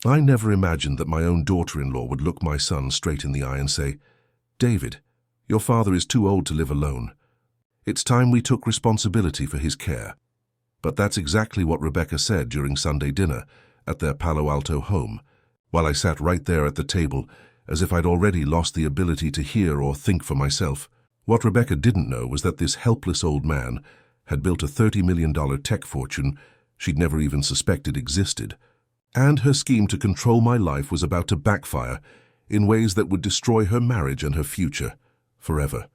I never imagined that my own daughter-in-law would look my son straight in the eye and say, "David, your father is too old to live alone. It's time we took responsibility for his care." But that's exactly what Rebecca said during Sunday dinner at their Palo Alto home, while I sat right there at the table as if I'd already lost the ability to hear or think for myself. What Rebecca didn't know was that this helpless old man had built a $30 million tech fortune she'd never even suspected existed, and her scheme to control my life was about to backfire in ways that would destroy her marriage and her future forever.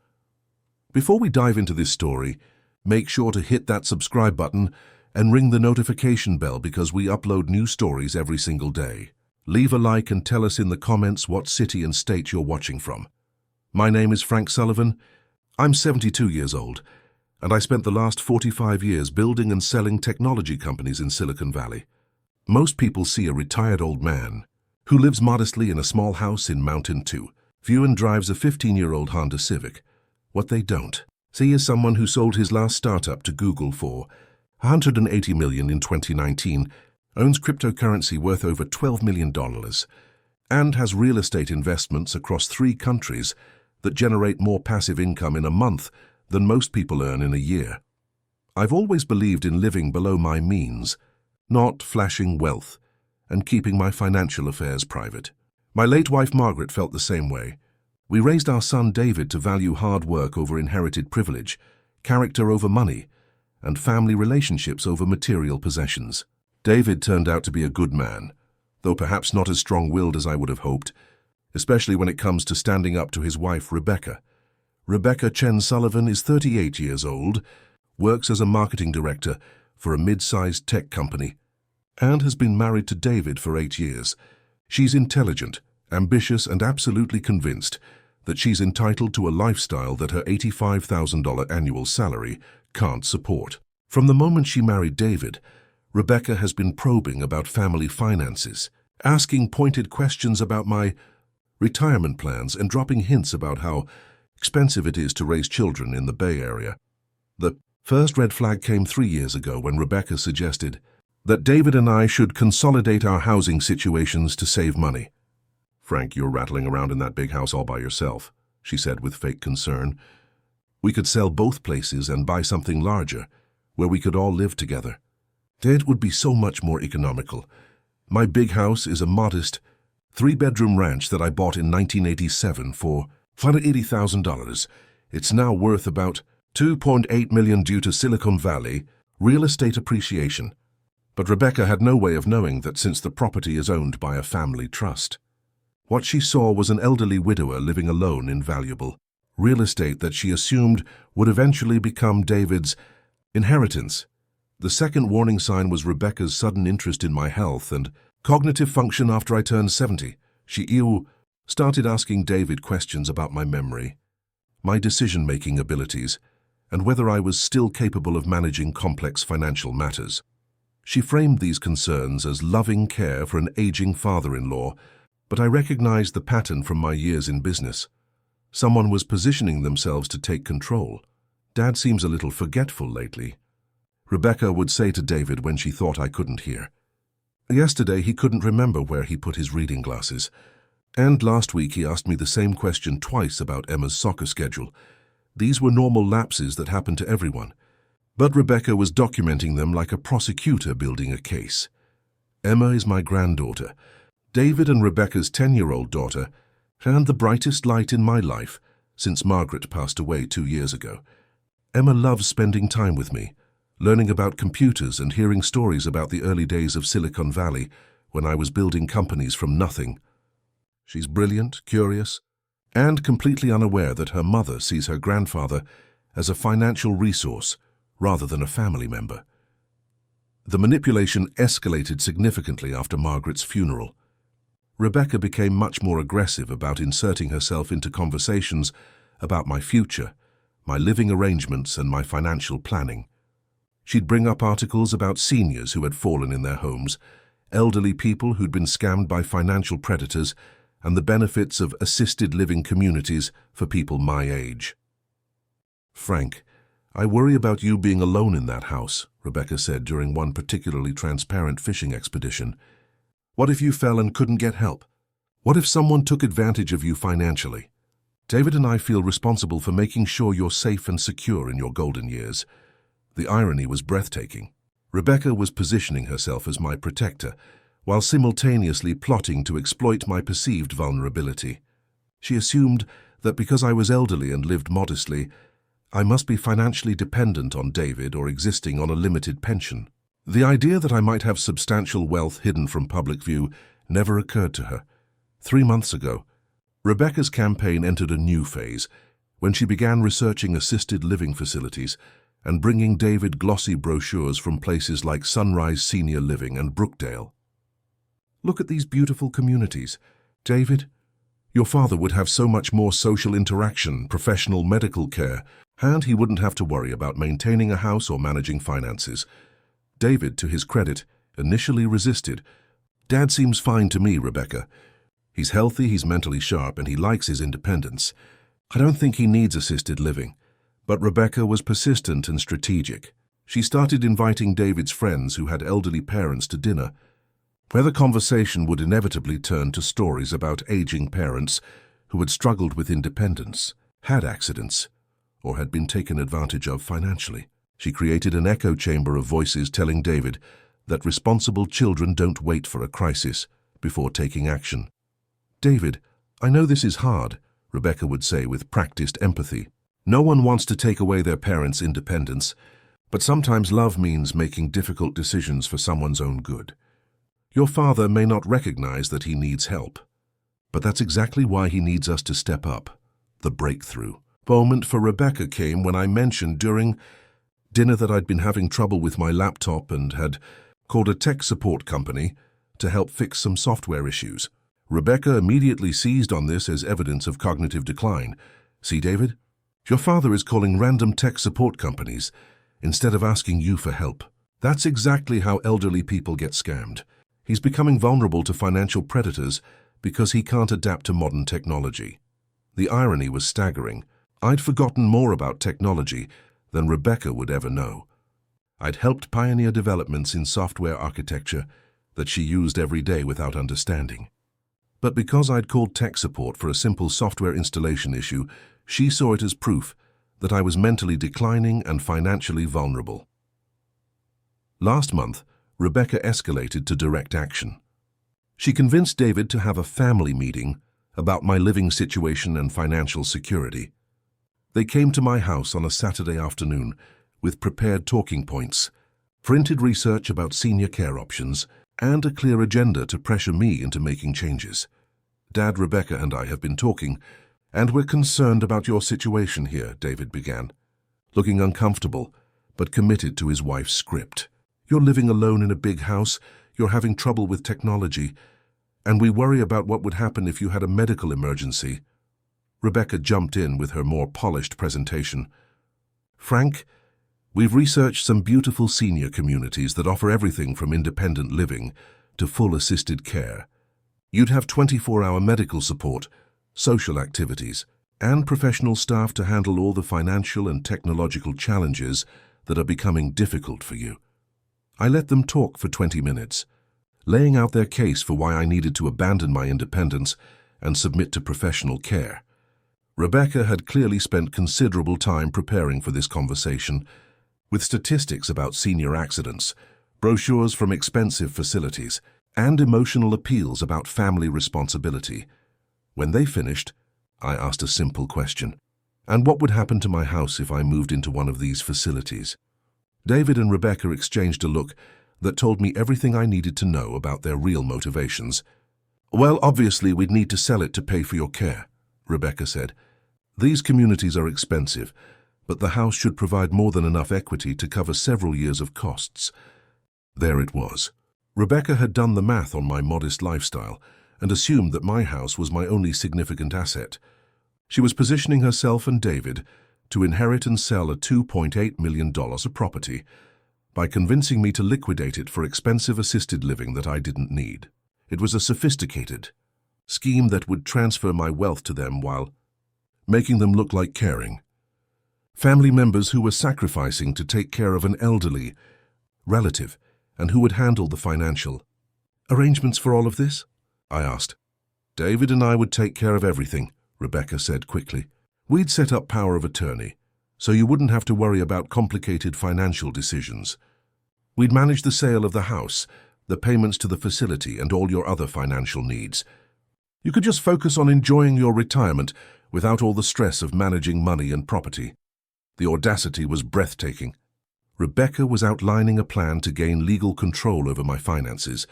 Before we dive into this story, make sure to hit that subscribe button and ring the notification bell because we upload new stories every single day. Leave a like and tell us in the comments what city and state you're watching from. My name is Frank Sullivan. I'm 72 years old, and I spent the last 45 years building and selling technology companies in Silicon Valley. Most people see a retired old man who lives modestly in a small house in Mountain View and drives a 15-year-old Honda Civic. What they don't see is someone who sold his last startup to Google for $180 million in 2019, owns cryptocurrency worth over $12 million, and has real estate investments across 3 countries that generate more passive income in a month than most people earn in a year. I've always believed in living below my means, not flashing wealth, and keeping my financial affairs private. My late wife Margaret felt the same way. We raised our son David to value hard work over inherited privilege, character over money, and family relationships over material possessions. David turned out to be a good man, though perhaps not as strong-willed as I would have hoped, especially when it comes to standing up to his wife Rebecca. Rebecca Chen Sullivan is 38 years old, works as a marketing director for a mid-sized tech company, and has been married to David for 8 years. She's intelligent, ambitious, and absolutely convinced that she's entitled to a lifestyle that her $85,000 annual salary can't support. From the moment she married David, Rebecca has been probing about family finances, asking pointed questions about my retirement plans and dropping hints about how expensive it is to raise children in the Bay Area. The first red flag came 3 years ago when Rebecca suggested that David and I should consolidate our housing situations to save money. "Frank, you're rattling around in that big house all by yourself," she said with fake concern. "We could sell both places and buy something larger, where we could all live together. It would be so much more economical. My big house is a modest 3-bedroom ranch that I bought in 1987 for $580,000. It's now worth about $2.8 million due to Silicon Valley real estate appreciation." But Rebecca had no way of knowing that since the property is owned by a family trust. What she saw was an elderly widower living alone in valuable real estate that she assumed would eventually become David's inheritance. The second warning sign was Rebecca's sudden interest in my health and cognitive function after I turned 70. She started asking David questions about my memory, my decision-making abilities, and whether I was still capable of managing complex financial matters. She framed these concerns as loving care for an aging father-in-law, but I recognized the pattern from my years in business. Someone was positioning themselves to take control. "Dad seems a little forgetful lately," Rebecca would say to David when she thought I couldn't hear. "Yesterday he couldn't remember where he put his reading glasses. And last week he asked me the same question twice about Emma's soccer schedule. These were normal lapses that happen to everyone. But Rebecca was documenting them like a prosecutor building a case. Emma is my granddaughter, David and Rebecca's 10-year-old daughter, and the brightest light in my life since Margaret passed away 2 years ago. Emma loves spending time with me, learning about computers and hearing stories about the early days of Silicon Valley when I was building companies from nothing. She's brilliant, curious, and completely unaware that her mother sees her grandfather as a financial resource rather than a family member. The manipulation escalated significantly after Margaret's funeral. Rebecca became much more aggressive about inserting herself into conversations about my future, my living arrangements, and my financial planning. She'd bring up articles about seniors who had fallen in their homes, elderly people who'd been scammed by financial predators, and the benefits of assisted living communities for people my age. "Frank, I worry about you being alone in that house," Rebecca said during one particularly transparent fishing expedition. What if you fell and couldn't get help? What if someone took advantage of you financially? David and I feel responsible for making sure you're safe and secure in your golden years. The irony was breathtaking. Rebecca was positioning herself as my protector, while simultaneously plotting to exploit my perceived vulnerability. She assumed that because I was elderly and lived modestly, I must be financially dependent on David or existing on a limited pension. The idea that I might have substantial wealth hidden from public view never occurred to her. 3 months ago, Rebecca's campaign entered a new phase when she began researching assisted living facilities and bringing David glossy brochures from places like Sunrise Senior Living and Brookdale. Look at these beautiful communities. David, your father would have so much more social interaction, professional medical care, and he wouldn't have to worry about maintaining a house or managing finances. David, to his credit, initially resisted. Dad seems fine to me, Rebecca. He's healthy, he's mentally sharp, and he likes his independence. I don't think he needs assisted living. But Rebecca was persistent and strategic. She started inviting David's friends who had elderly parents to dinner, where the conversation would inevitably turn to stories about aging parents who had struggled with independence, had accidents, or had been taken advantage of financially. She created an echo chamber of voices telling David that responsible children don't wait for a crisis before taking action. David, I know this is hard, Rebecca would say with practiced empathy. No one wants to take away their parents' independence, but sometimes love means making difficult decisions for someone's own good. Your father may not recognize that he needs help, but that's exactly why he needs us to step up. The breakthrough moment for Rebecca came when I mentioned during dinner that I'd been having trouble with my laptop and had called a tech support company to help fix some software issues. Rebecca immediately seized on this as evidence of cognitive decline. See, David? Your father is calling random tech support companies instead of asking you for help. That's exactly how elderly people get scammed. He's becoming vulnerable to financial predators because he can't adapt to modern technology. The irony was staggering. I'd forgotten more about technology than Rebecca would ever know. I'd helped pioneer developments in software architecture that she used every day without understanding. But because I'd called tech support for a simple software installation issue, she saw it as proof that I was mentally declining and financially vulnerable. Last month, Rebecca escalated to direct action. She convinced David to have a family meeting about my living situation and financial security. They came to my house on a Saturday afternoon with prepared talking points, printed research about senior care options, and a clear agenda to pressure me into making changes. Dad, Rebecca, and I have been talking, and we're concerned about your situation here, David began, looking uncomfortable, but committed to his wife's script. You're living alone in a big house, you're having trouble with technology, and we worry about what would happen if you had a medical emergency. Rebecca jumped in with her more polished presentation. Frank, we've researched some beautiful senior communities that offer everything from independent living to full assisted care. You'd have 24-hour medical support, social activities, and professional staff to handle all the financial and technological challenges that are becoming difficult for you. I let them talk for 20 minutes, laying out their case for why I needed to abandon my independence and submit to professional care. Rebecca had clearly spent considerable time preparing for this conversation, with statistics about senior accidents, brochures from expensive facilities, and emotional appeals about family responsibility. When they finished, I asked a simple question. And what would happen to my house if I moved into one of these facilities? David and Rebecca exchanged a look that told me everything I needed to know about their real motivations. Well, obviously, we'd need to sell it to pay for your care, Rebecca said. These communities are expensive, but the house should provide more than enough equity to cover several years of costs. There it was. Rebecca had done the math on my modest lifestyle and assumed that my house was my only significant asset. She was positioning herself and David to inherit and sell a $2.8 million property by convincing me to liquidate it for expensive assisted living that I didn't need. It was a sophisticated scheme that would transfer my wealth to them while making them look like caring family members who were sacrificing to take care of an elderly relative and who would handle the financial arrangements for all of this?" I asked. "David and I would take care of everything," Rebecca said quickly. "We'd set up power of attorney, so you wouldn't have to worry about complicated financial decisions. We'd manage the sale of the house, the payments to the facility, and all your other financial needs. You could just focus on enjoying your retirement without all the stress of managing money and property." The audacity was breathtaking. Rebecca was outlining a plan to gain legal control over my finances,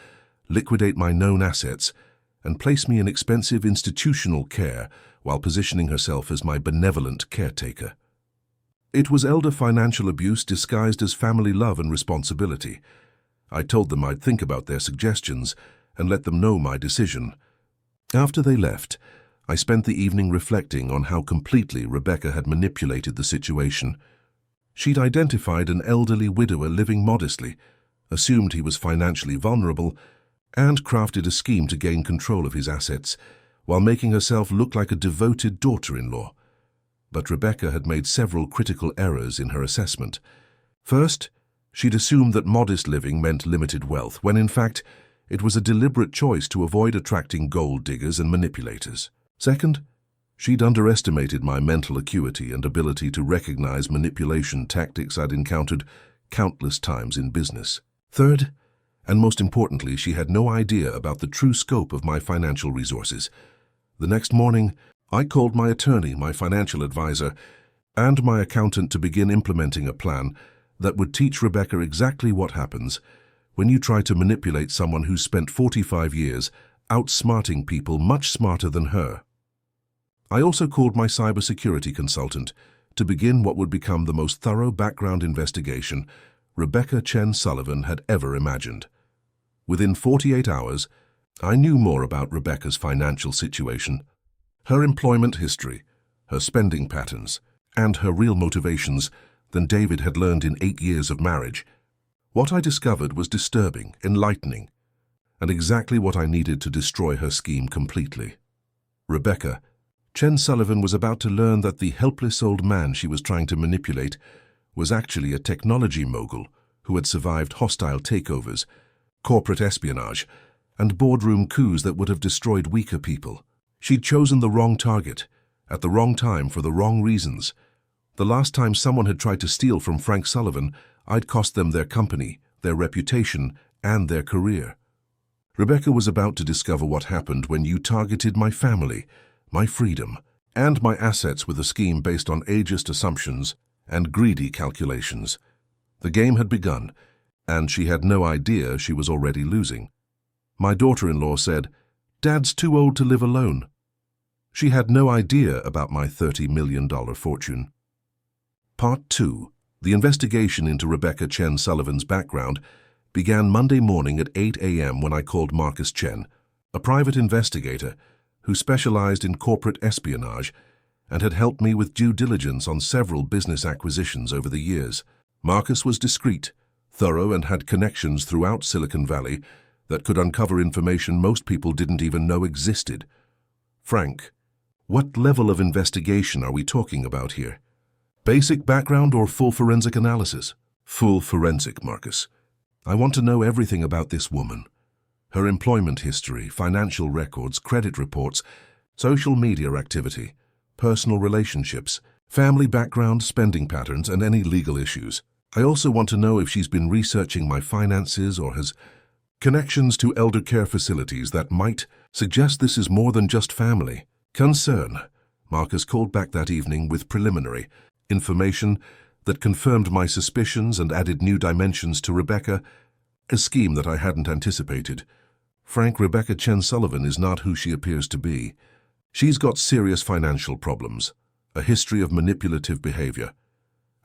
liquidate my known assets, and place me in expensive institutional care while positioning herself as my benevolent caretaker. It was elder financial abuse disguised as family love and responsibility. I told them I'd think about their suggestions and let them know my decision. After they left, I spent the evening reflecting on how completely Rebecca had manipulated the situation. She'd identified an elderly widower living modestly, assumed he was financially vulnerable, and crafted a scheme to gain control of his assets, while making herself look like a devoted daughter-in-law. But Rebecca had made several critical errors in her assessment. First, she'd assumed that modest living meant limited wealth, when in fact, it was a deliberate choice to avoid attracting gold diggers and manipulators. Second, she'd underestimated my mental acuity and ability to recognize manipulation tactics I'd encountered countless times in business. Third, and most importantly, she had no idea about the true scope of my financial resources. The next morning, I called my attorney, my financial advisor, and my accountant to begin implementing a plan that would teach Rebecca exactly what happens when you try to manipulate someone who's spent 45 years outsmarting people much smarter than her. I also called my cybersecurity consultant to begin what would become the most thorough background investigation Rebecca Chen Sullivan had ever imagined. Within 48 hours, I knew more about Rebecca's financial situation, her employment history, her spending patterns, and her real motivations than David had learned in 8 years of marriage. What I discovered was disturbing, enlightening, and exactly what I needed to destroy her scheme completely. Rebecca Chen Sullivan was about to learn that the helpless old man she was trying to manipulate was actually a technology mogul who had survived hostile takeovers, corporate espionage, and boardroom coups that would have destroyed weaker people. She'd chosen the wrong target, at the wrong time for the wrong reasons. The last time someone had tried to steal from Frank Sullivan, I'd cost them their company, their reputation, and their career. Rebecca was about to discover what happened when you targeted my family, my freedom, and my assets with a scheme based on ageist assumptions and greedy calculations. The game had begun, and she had no idea she was already losing. My daughter-in-law said, "Dad's too old to live alone." She had no idea about my $30 million fortune. Part 2. The investigation into Rebecca Chen Sullivan's background began Monday morning at 8 a.m. when I called Marcus Chen, a private investigator who specialized in corporate espionage and had helped me with due diligence on several business acquisitions over the years. Marcus was discreet, thorough, and had connections throughout Silicon Valley that could uncover information most people didn't even know existed. "Frank, what level of investigation are we talking about here? Basic background or full forensic analysis?" "Full forensic, Marcus. I want to know everything about this woman. Her employment history, financial records, credit reports, social media activity, personal relationships, family background, spending patterns, and any legal issues. I also want to know if she's been researching my finances or has connections to elder care facilities that might suggest this is more than just family concern." Marcus called back that evening with preliminary information that confirmed my suspicions and added new dimensions to Rebecca, a scheme that I hadn't anticipated. "Frank, Rebecca Chen Sullivan is not who she appears to be. She's got serious financial problems, a history of manipulative behavior,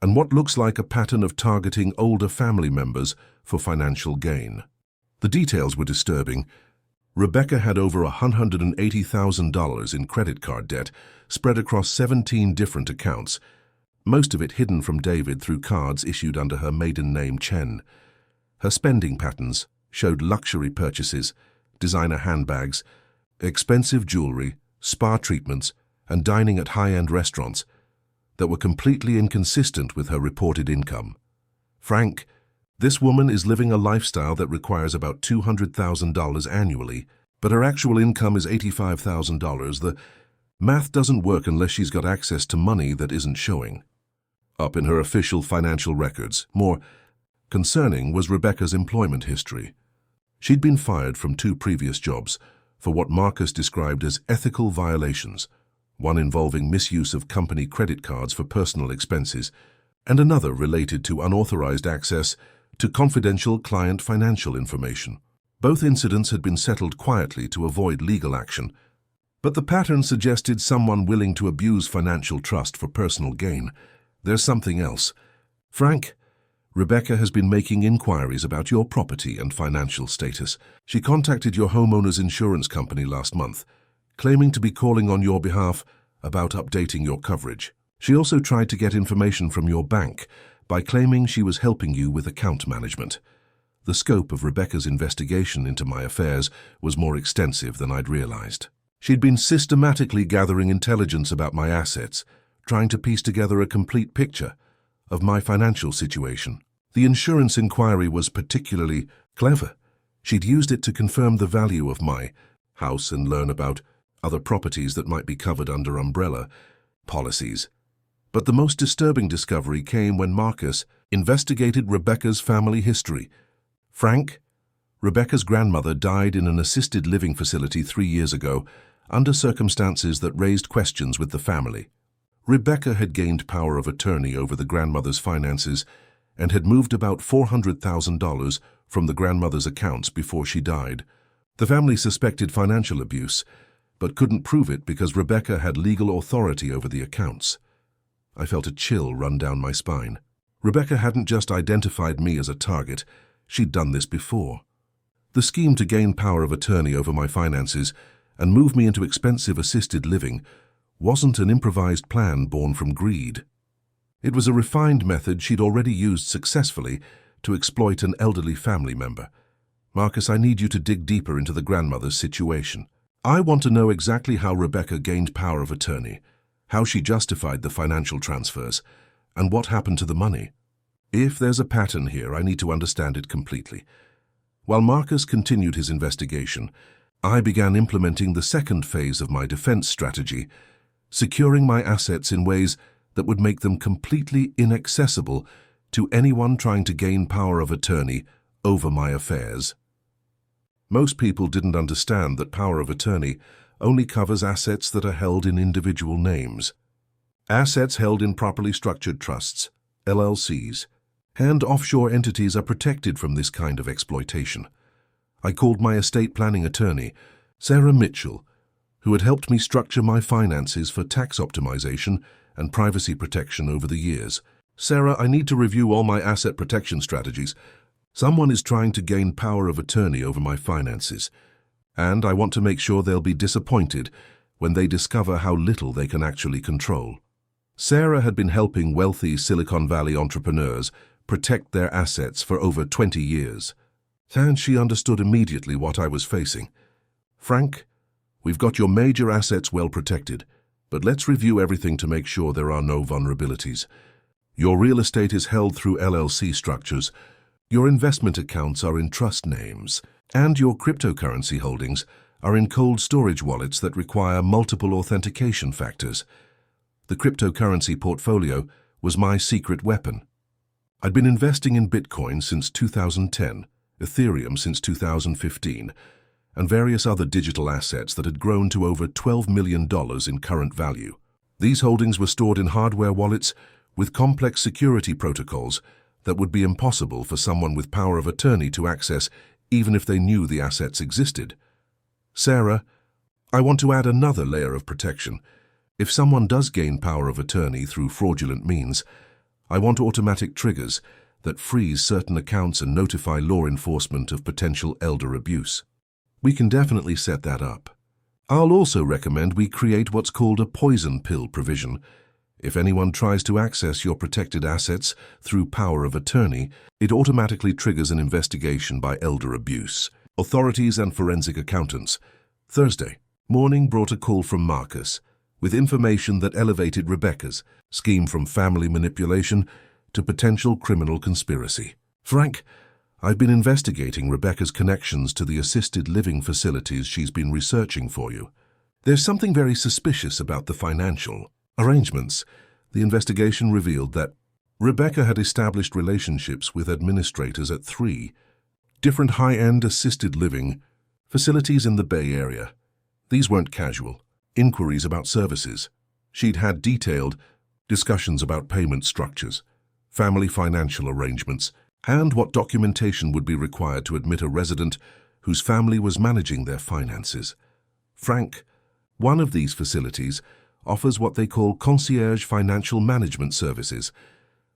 and what looks like a pattern of targeting older family members for financial gain." The details were disturbing. Rebecca had over $180,000 in credit card debt spread across 17 different accounts, most of it hidden from David through cards issued under her maiden name Chen. Her spending patterns showed luxury purchases, designer handbags, expensive jewelry, spa treatments, and dining at high-end restaurants that were completely inconsistent with her reported income. "Frank, This woman is living a lifestyle that requires about $200,000 annually, but her actual income is $85,000. The math doesn't work unless she's got access to money that isn't showing up in her official financial records. More concerning was Rebecca's employment history. She'd been fired from 2 previous jobs for what Marcus described as ethical violations, one involving misuse of company credit cards for personal expenses, and another related to unauthorized access to confidential client financial information. Both incidents had been settled quietly to avoid legal action, but the pattern suggested someone willing to abuse financial trust for personal gain. There's something else. Frank, Rebecca has been making inquiries about your property and financial status. She contacted your homeowner's insurance company last month, claiming to be calling on your behalf about updating your coverage. She also tried to get information from your bank by claiming she was helping you with account management. The scope of Rebecca's investigation into my affairs was more extensive than I'd realized. She'd been systematically gathering intelligence about my assets, trying to piece together a complete picture of my financial situation. The insurance inquiry was particularly clever. She'd used it to confirm the value of my house and learn about other properties that might be covered under umbrella policies. But the most disturbing discovery came when Marcus investigated Rebecca's family history. Frank, Rebecca's grandmother, died in an assisted living facility 3 years ago under circumstances that raised questions with the family. Rebecca had gained power of attorney over the grandmother's finances and had moved about $400,000 from the grandmother's accounts before she died. The family suspected financial abuse, but couldn't prove it because Rebecca had legal authority over the accounts. I felt a chill run down my spine. Rebecca hadn't just identified me as a target, she'd done this before. The scheme to gain power of attorney over my finances and move me into expensive assisted living wasn't an improvised plan born from greed. It was a refined method she'd already used successfully to exploit an elderly family member. Marcus, I need you to dig deeper into the grandmother's situation. I want to know exactly how Rebecca gained power of attorney, how she justified the financial transfers, and what happened to the money. If there's a pattern here, I need to understand it completely. While Marcus continued his investigation, I began implementing the second phase of my defense strategy, securing my assets in ways that would make them completely inaccessible to anyone trying to gain power of attorney over my affairs. Most people didn't understand that power of attorney only covers assets that are held in individual names. Assets held in properly structured trusts, LLCs, and offshore entities are protected from this kind of exploitation. I called my estate planning attorney, Sarah Mitchell, who had helped me structure my finances for tax optimization and privacy protection over the years. Sarah, I need to review all my asset protection strategies. Someone is trying to gain power of attorney over my finances, and I want to make sure they'll be disappointed when they discover how little they can actually control. Sarah had been helping wealthy Silicon Valley entrepreneurs protect their assets for over 20 years, and she understood immediately what I was facing. Frank, we've got your major assets well protected, but let's review everything to make sure there are no vulnerabilities. Your real estate is held through LLC structures, your investment accounts are in trust names, and your cryptocurrency holdings are in cold storage wallets that require multiple authentication factors. The cryptocurrency portfolio was my secret weapon. I'd been investing in Bitcoin since 2010, Ethereum since 2015, and various other digital assets that had grown to over $12 million in current value. These holdings were stored in hardware wallets with complex security protocols that would be impossible for someone with power of attorney to access even if they knew the assets existed. Sarah, I want to add another layer of protection. If someone does gain power of attorney through fraudulent means, I want automatic triggers that freeze certain accounts and notify law enforcement of potential elder abuse. We can definitely set that up. I'll also recommend we create what's called a poison pill provision. If anyone tries to access your protected assets through power of attorney, it automatically triggers an investigation by elder abuse. Authorities and forensic accountants. Thursday morning brought a call from Marcus with information that elevated Rebecca's scheme from family manipulation to potential criminal conspiracy. Frank, I've been investigating Rebecca's connections to the assisted living facilities she's been researching for you. There's something very suspicious about the financial arrangements. The investigation revealed that Rebecca had established relationships with administrators at 3 different high-end assisted living facilities in the Bay Area. These weren't casual inquiries about services. She'd had detailed discussions about payment structures, family financial arrangements, and what documentation would be required to admit a resident whose family was managing their finances. Frank, one of these facilities, offers what they call concierge financial management services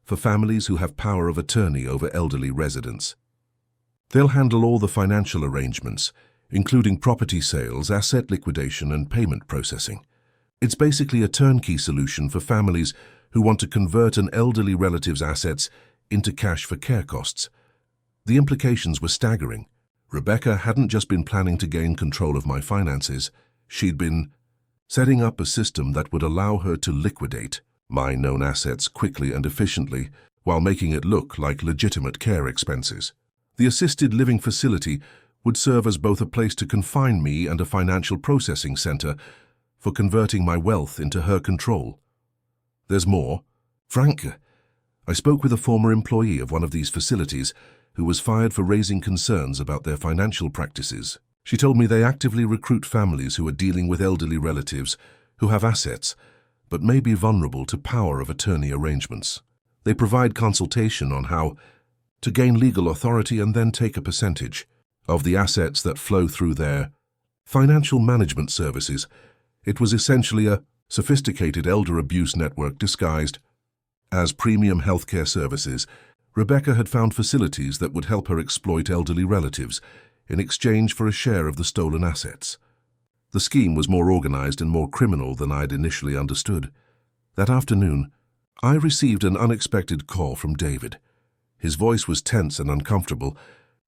for families who have power of attorney over elderly residents. They'll handle all the financial arrangements, including property sales, asset liquidation, and payment processing. It's basically a turnkey solution for families who want to convert an elderly relative's assets into cash for care costs. The implications were staggering. Rebecca hadn't just been planning to gain control of my finances, she'd been setting up a system that would allow her to liquidate my known assets quickly and efficiently while making it look like legitimate care expenses. The assisted living facility would serve as both a place to confine me and a financial processing center for converting my wealth into her control. There's more. Frank, I spoke with a former employee of one of these facilities who was fired for raising concerns about their financial practices. She told me they actively recruit families who are dealing with elderly relatives who have assets but may be vulnerable to power of attorney arrangements. They provide consultation on how to gain legal authority and then take a percentage of the assets that flow through their financial management services. It was essentially a sophisticated elder abuse network disguised as premium healthcare services. Rebecca had found facilities that would help her exploit elderly relatives in exchange for a share of the stolen assets. The scheme was more organized and more criminal than I'd initially understood. That afternoon, I received an unexpected call from David. His voice was tense and uncomfortable,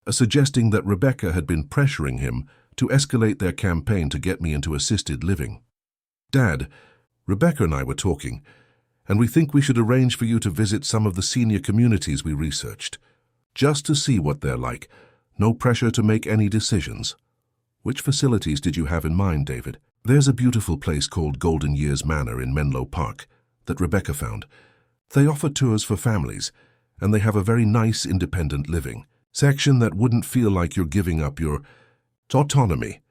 suggesting that Rebecca had been pressuring him to escalate their campaign to get me into assisted living. Dad, Rebecca and I were talking, and we think we should arrange for you to visit some of the senior communities we researched, just to see what they're like. No pressure to make any decisions. Which facilities did you have in mind, David? There's a beautiful place called Golden Years Manor in Menlo Park that Rebecca found. They offer tours for families, and they have a very nice independent living section that wouldn't feel like you're giving up your autonomy.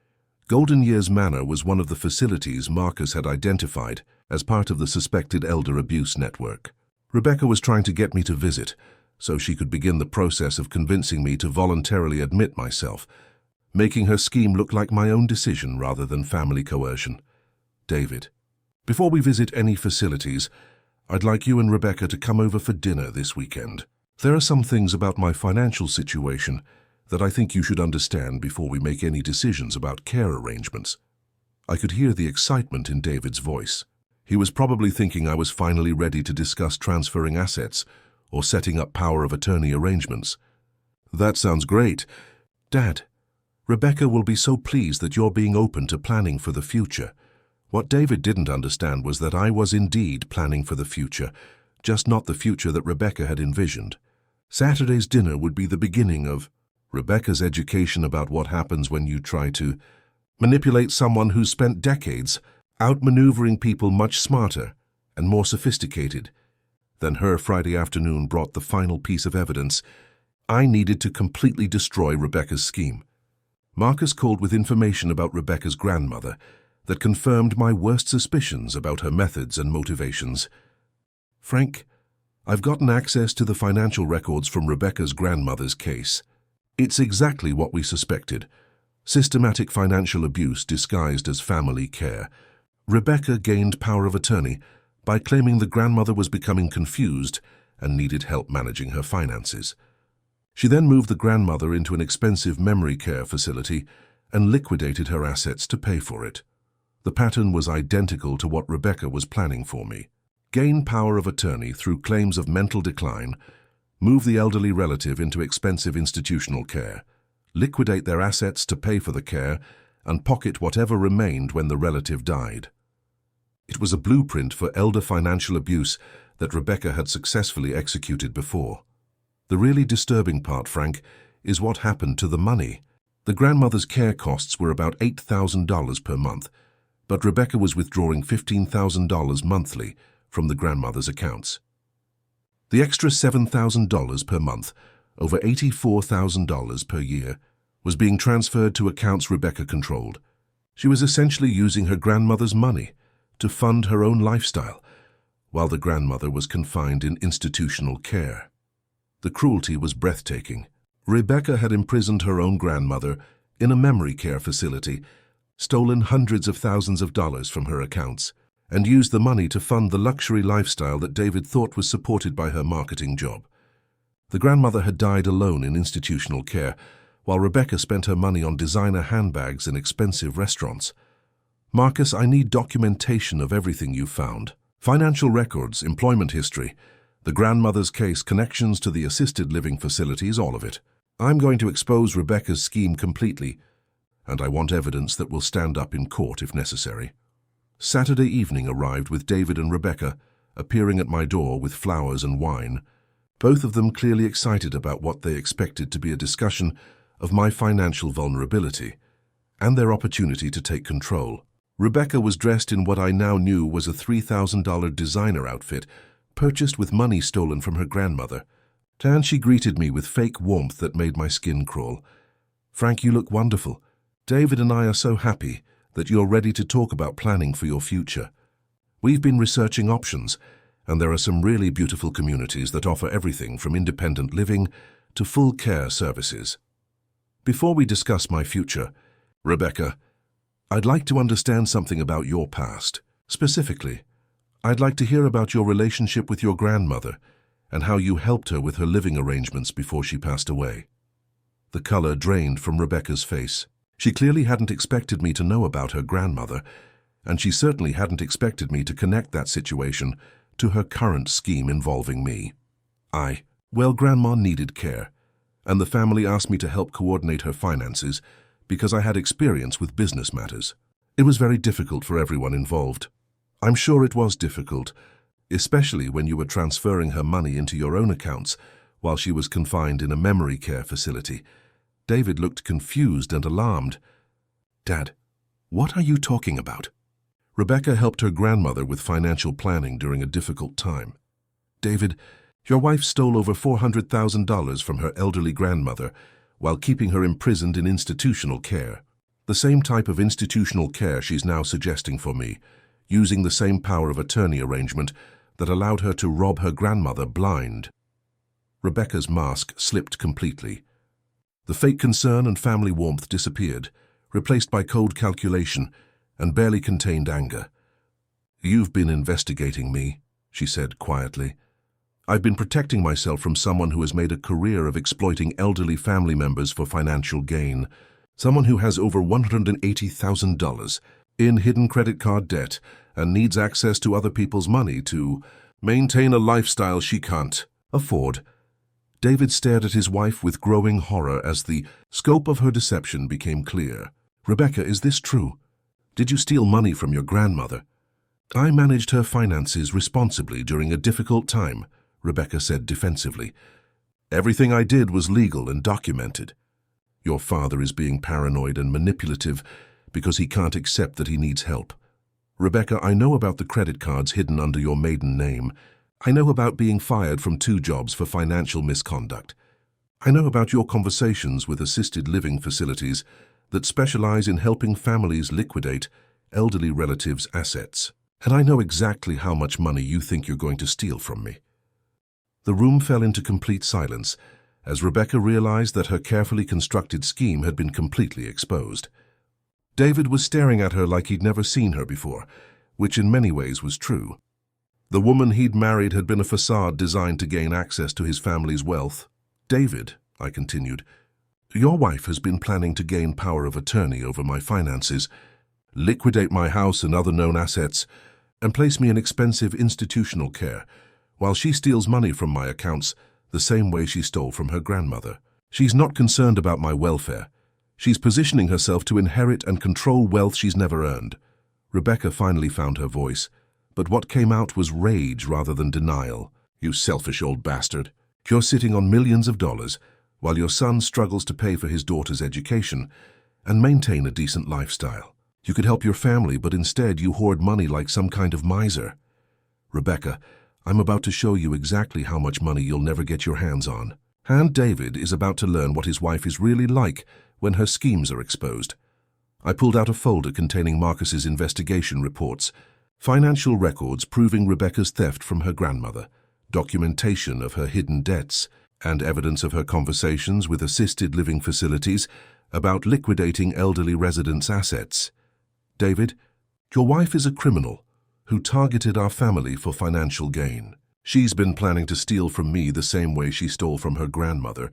Golden Years Manor was one of the facilities Marcus had identified as part of the suspected elder abuse network. Rebecca was trying to get me to visit, so she could begin the process of convincing me to voluntarily admit myself, making her scheme look like my own decision rather than family coercion. David, before we visit any facilities, I'd like you and Rebecca to come over for dinner this weekend. There are some things about my financial situation that I think you should understand before we make any decisions about care arrangements. I could hear the excitement in David's voice. He was probably thinking I was finally ready to discuss transferring assets or setting up power of attorney arrangements. That sounds great. Dad, Rebecca will be so pleased that you're being open to planning for the future. What David didn't understand was that I was indeed planning for the future, just not the future that Rebecca had envisioned. Saturday's dinner would be the beginning of Rebecca's education about what happens when you try to manipulate someone who's spent decades outmaneuvering people much smarter and more sophisticated. Then her Friday afternoon brought the final piece of evidence. I needed to completely destroy Rebecca's scheme. Marcus called with information about Rebecca's grandmother that confirmed my worst suspicions about her methods and motivations. Frank, I've gotten access to the financial records from Rebecca's grandmother's case. It's exactly what we suspected. Systematic financial abuse disguised as family care. Rebecca gained power of attorney by claiming the grandmother was becoming confused and needed help managing her finances. She then moved the grandmother into an expensive memory care facility and liquidated her assets to pay for it. The pattern was identical to what Rebecca was planning for me. Gain power of attorney through claims of mental decline, move the elderly relative into expensive institutional care, liquidate their assets to pay for the care, and pocket whatever remained when the relative died. It was a blueprint for elder financial abuse that Rebecca had successfully executed before. The really disturbing part, Frank, is what happened to the money. The grandmother's care costs were about $8,000 per month, but Rebecca was withdrawing $15,000 monthly from the grandmother's accounts. The extra $7,000 per month, over $84,000 per year, was being transferred to accounts Rebecca controlled. She was essentially using her grandmother's money to fund her own lifestyle, while the grandmother was confined in institutional care. The cruelty was breathtaking. Rebecca had imprisoned her own grandmother in a memory care facility, stolen hundreds of thousands of dollars from her accounts, and used the money to fund the luxury lifestyle that David thought was supported by her marketing job. The grandmother had died alone in institutional care, while Rebecca spent her money on designer handbags and expensive restaurants. Marcus, I need documentation of everything you found. Financial records, employment history, the grandmother's case, connections to the assisted living facilities, all of it. I'm going to expose Rebecca's scheme completely, and I want evidence that will stand up in court if necessary. Saturday evening arrived with David and Rebecca appearing at my door with flowers and wine, both of them clearly excited about what they expected to be a discussion of my financial vulnerability and their opportunity to take control. Rebecca was dressed in what I now knew was a $3,000 designer outfit purchased with money stolen from her grandmother, and she greeted me with fake warmth that made my skin crawl. "Frank, you look wonderful. David and I are so happy that you're ready to talk about planning for your future. We've been researching options, and there are some really beautiful communities that offer everything from independent living to full care services. Before we discuss my future, Rebecca, I'd like to understand something about your past. Specifically, I'd like to hear about your relationship with your grandmother and how you helped her with her living arrangements before she passed away." The color drained from Rebecca's face. She clearly hadn't expected me to know about her grandmother, and she certainly hadn't expected me to connect that situation to her current scheme involving me. Well, Grandma needed care, and the family asked me to help coordinate her finances because I had experience with business matters. It was very difficult for everyone involved. I'm sure it was difficult, especially when you were transferring her money into your own accounts while she was confined in a memory care facility. David looked confused and alarmed. "Dad, what are you talking about?" Rebecca helped her grandmother with financial planning during a difficult time. "David, your wife stole over $400,000 from her elderly grandmother while keeping her imprisoned in institutional care. The same type of institutional care she's now suggesting for me, using the same power of attorney arrangement that allowed her to rob her grandmother blind." Rebecca's mask slipped completely. The fake concern and family warmth disappeared, replaced by cold calculation and barely contained anger. "You've been investigating me," she said quietly. "I've been protecting myself from someone who has made a career of exploiting elderly family members for financial gain, someone who has over $180,000 in hidden credit card debt and needs access to other people's money to maintain a lifestyle she can't afford." David stared at his wife with growing horror as the scope of her deception became clear. "Rebecca, is this true? Did you steal money from your grandmother?" "I managed her finances responsibly during a difficult time," Rebecca said defensively. "Everything I did was legal and documented. Your father is being paranoid and manipulative because he can't accept that he needs help. Rebecca, I know about the credit cards hidden under your maiden name. I know about being fired from 2 jobs for financial misconduct. I know about your conversations with assisted living facilities that specialize in helping families liquidate elderly relatives' assets. And I know exactly how much money you think you're going to steal from me." The room fell into complete silence as Rebecca realized that her carefully constructed scheme had been completely exposed. David was staring at her like he'd never seen her before, which in many ways was true. The woman he'd married had been a facade designed to gain access to his family's wealth. "David," I continued, "your wife has been planning to gain power of attorney over my finances, liquidate my house and other known assets, and place me in expensive institutional care, while she steals money from my accounts the same way she stole from her grandmother. She's not concerned about my welfare. She's positioning herself to inherit and control wealth she's never earned." Rebecca finally found her voice, but what came out was rage rather than denial. "You selfish old bastard. You're sitting on millions of dollars while your son struggles to pay for his daughter's education and maintain a decent lifestyle. You could help your family, but instead you hoard money like some kind of miser. Rebecca, I'm about to show you exactly how much money you'll never get your hands on. And David is about to learn what his wife is really like when her schemes are exposed. I pulled out a folder containing Marcus's investigation reports, financial records proving Rebecca's theft from her grandmother, documentation of her hidden debts, and evidence of her conversations with assisted living facilities about liquidating elderly residents' assets. David, your wife is a criminal who targeted our family for financial gain. She's been planning to steal from me the same way she stole from her grandmother,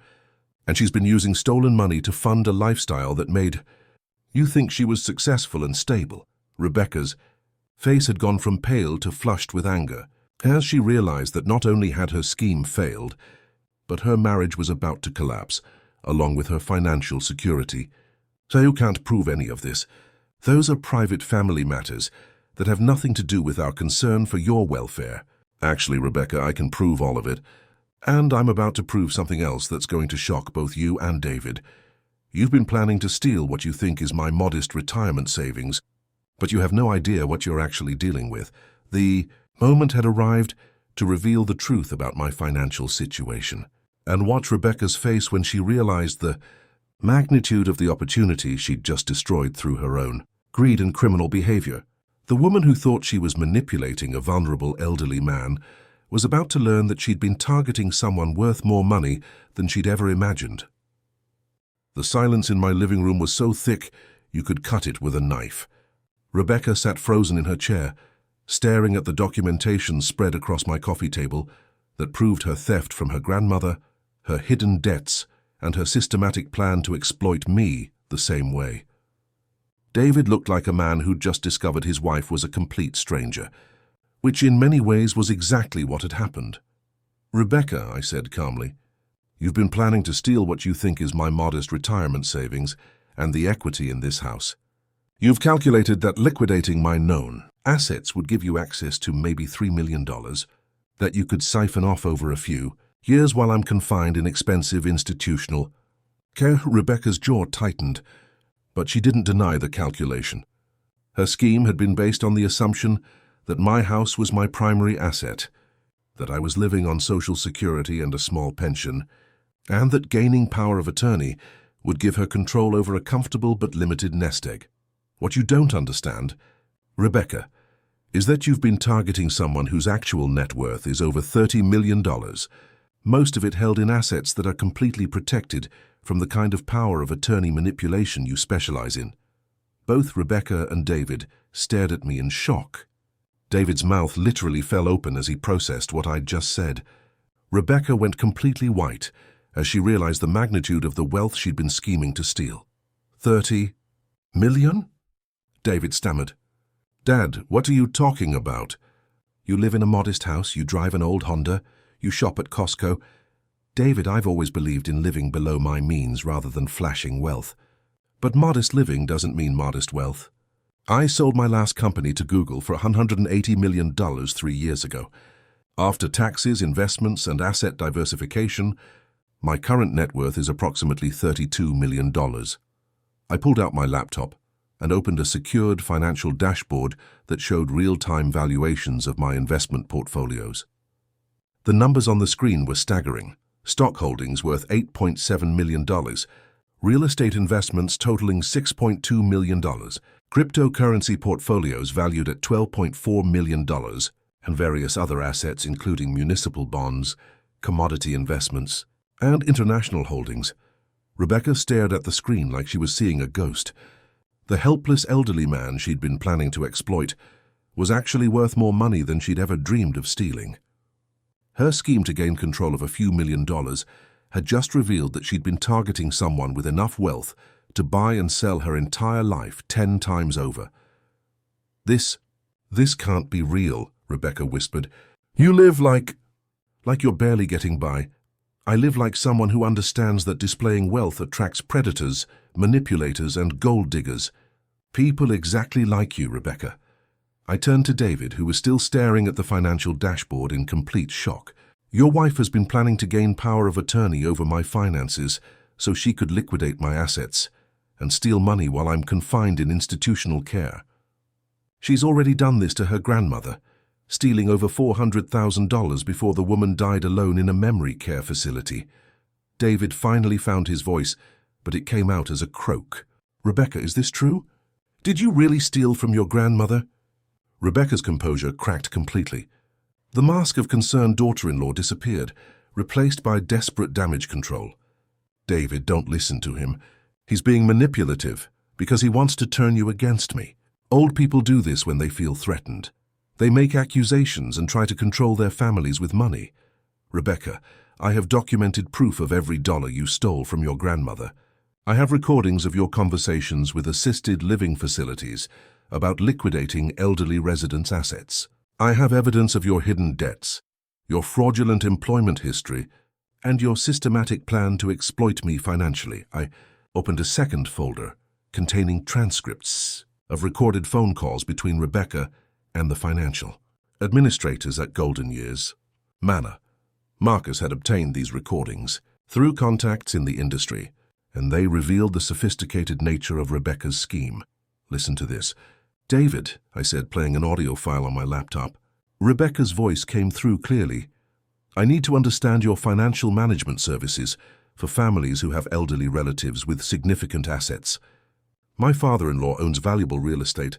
and she's been using stolen money to fund a lifestyle that made you think she was successful and stable. Rebecca's face had gone from pale to flushed with anger as she realized that not only had her scheme failed, but her marriage was about to collapse, along with her financial security. So you can't prove any of this. Those are private family matters that have nothing to do with our concern for your welfare. Actually, Rebecca, I can prove all of it. And I'm about to prove something else that's going to shock both you and David. You've been planning to steal what you think is my modest retirement savings, but you have no idea what you're actually dealing with. The moment had arrived to reveal the truth about my financial situation. And watch Rebecca's face when she realized the magnitude of the opportunity she'd just destroyed through her own greed and criminal behavior. The woman who thought she was manipulating a vulnerable elderly man was about to learn that she'd been targeting someone worth more money than she'd ever imagined. The silence in my living room was so thick you could cut it with a knife. Rebecca sat frozen in her chair, staring at the documentation spread across my coffee table that proved her theft from her grandmother, her hidden debts, and her systematic plan to exploit me the same way. David looked like a man who'd just discovered his wife was a complete stranger, which in many ways was exactly what had happened. Rebecca, I said calmly, you've been planning to steal what you think is my modest retirement savings and the equity in this house. You've calculated that liquidating my known assets would give you access to maybe $3 million that you could siphon off over a few years while I'm confined in expensive institutional care. Rebecca's jaw tightened, but she didn't deny the calculation. Her scheme had been based on the assumption that my house was my primary asset, that I was living on Social Security and a small pension, and that gaining power of attorney would give her control over a comfortable but limited nest egg. What you don't understand, Rebecca, is that you've been targeting someone whose actual net worth is over $30 million, most of it held in assets that are completely protected from the kind of power of attorney manipulation you specialize in. Both Rebecca and David stared at me in shock. David's mouth literally fell open as he processed what I'd just said. Rebecca went completely white as she realized the magnitude of the wealth she'd been scheming to steal. 30 million? David stammered. Dad, what are you talking about? You live in a modest house, you drive an old Honda, you shop at Costco. David, I've always believed in living below my means rather than flashing wealth. But modest living doesn't mean modest wealth. I sold my last company to Google for $180 million 3 years ago. After taxes, investments, and asset diversification, my current net worth is approximately $32 million. I pulled out my laptop and opened a secured financial dashboard that showed real-time valuations of my investment portfolios. The numbers on the screen were staggering. Stock holdings worth $8.7 million, real estate investments totaling $6.2 million, cryptocurrency portfolios valued at $12.4 million, and various other assets including municipal bonds, commodity investments, and international holdings. Rebecca stared at the screen like she was seeing a ghost. The helpless elderly man she'd been planning to exploit was actually worth more money than she'd ever dreamed of stealing. Her scheme to gain control of a few $1 million had just revealed that she'd been targeting someone with enough wealth to buy and sell her entire life 10 times over. This can't be real, Rebecca whispered. You live like you're barely getting by. I live like someone who understands that displaying wealth attracts predators, manipulators, and gold diggers. People exactly like you, Rebecca. I turned to David, who was still staring at the financial dashboard in complete shock. Your wife has been planning to gain power of attorney over my finances so she could liquidate my assets and steal money while I'm confined in institutional care. She's already done this to her grandmother, stealing over $400,000 before the woman died alone in a memory care facility. David finally found his voice, but it came out as a croak. Rebecca, is this true? Did you really steal from your grandmother? Rebecca's composure cracked completely. The mask of concerned daughter-in-law disappeared, replaced by desperate damage control. David, don't listen to him. He's being manipulative because he wants to turn you against me. Old people do this when they feel threatened. They make accusations and try to control their families with money. Rebecca, I have documented proof of every dollar you stole from your grandmother. I have recordings of your conversations with assisted living facilities about liquidating elderly residents' assets. I have evidence of your hidden debts, your fraudulent employment history, and your systematic plan to exploit me financially. I opened a second folder containing transcripts of recorded phone calls between Rebecca and the financial administrators at Golden Years Manor. Marcus had obtained these recordings through contacts in the industry, and they revealed the sophisticated nature of Rebecca's scheme. Listen to this. David, I said, playing an audio file on my laptop. Rebecca's voice came through clearly. I need to understand your financial management services for families who have elderly relatives with significant assets. My father-in-law owns valuable real estate,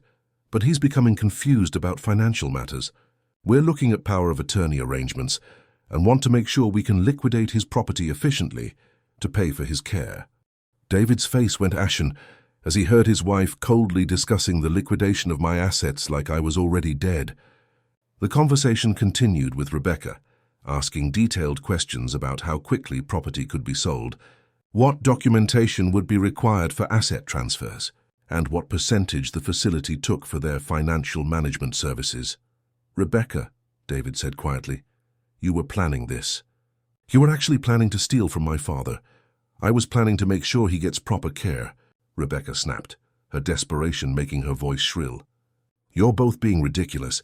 but he's becoming confused about financial matters. We're looking at power of attorney arrangements and want to make sure we can liquidate his property efficiently to pay for his care. David's face went ashen as he heard his wife coldly discussing the liquidation of my assets like I was already dead. The conversation continued with Rebecca, asking detailed questions about how quickly property could be sold, what documentation would be required for asset transfers, and what percentage the facility took for their financial management services. Rebecca, David said quietly, you were planning this. You were actually planning to steal from my father. I was planning to make sure he gets proper care, Rebecca snapped, her desperation making her voice shrill. You're both being ridiculous.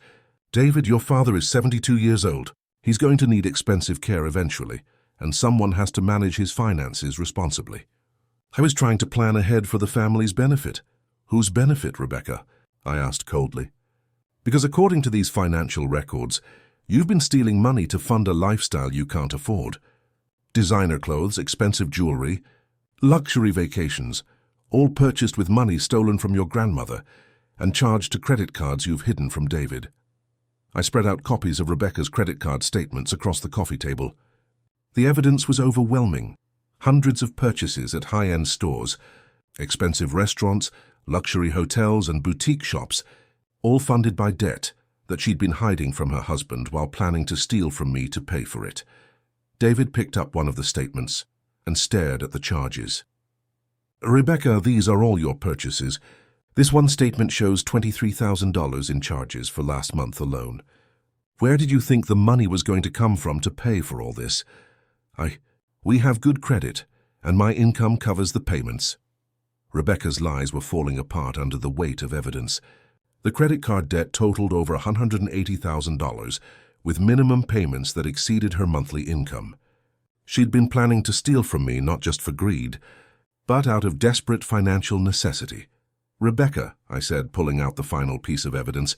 David, your father is 72 years old. He's going to need expensive care eventually, and someone has to manage his finances responsibly. I was trying to plan ahead for the family's benefit. Whose benefit, Rebecca? I asked coldly. Because according to these financial records, you've been stealing money to fund a lifestyle you can't afford. Designer clothes, expensive jewelry, luxury vacations, all purchased with money stolen from your grandmother and charged to credit cards you've hidden from David. I spread out copies of Rebecca's credit card statements across the coffee table. The evidence was overwhelming. Hundreds of purchases at high-end stores, expensive restaurants, luxury hotels and boutique shops, all funded by debt that she'd been hiding from her husband while planning to steal from me to pay for it. David picked up one of the statements and stared at the charges. Rebecca, these are all your purchases. This one statement shows $23,000 in charges for last month alone. Where did you think the money was going to come from to pay for all this? We have good credit, and my income covers the payments. Rebecca's lies were falling apart under the weight of evidence. The credit card debt totaled over $180,000, with minimum payments that exceeded her monthly income. She'd been planning to steal from me not just for greed, but out of desperate financial necessity. Rebecca, I said, pulling out the final piece of evidence,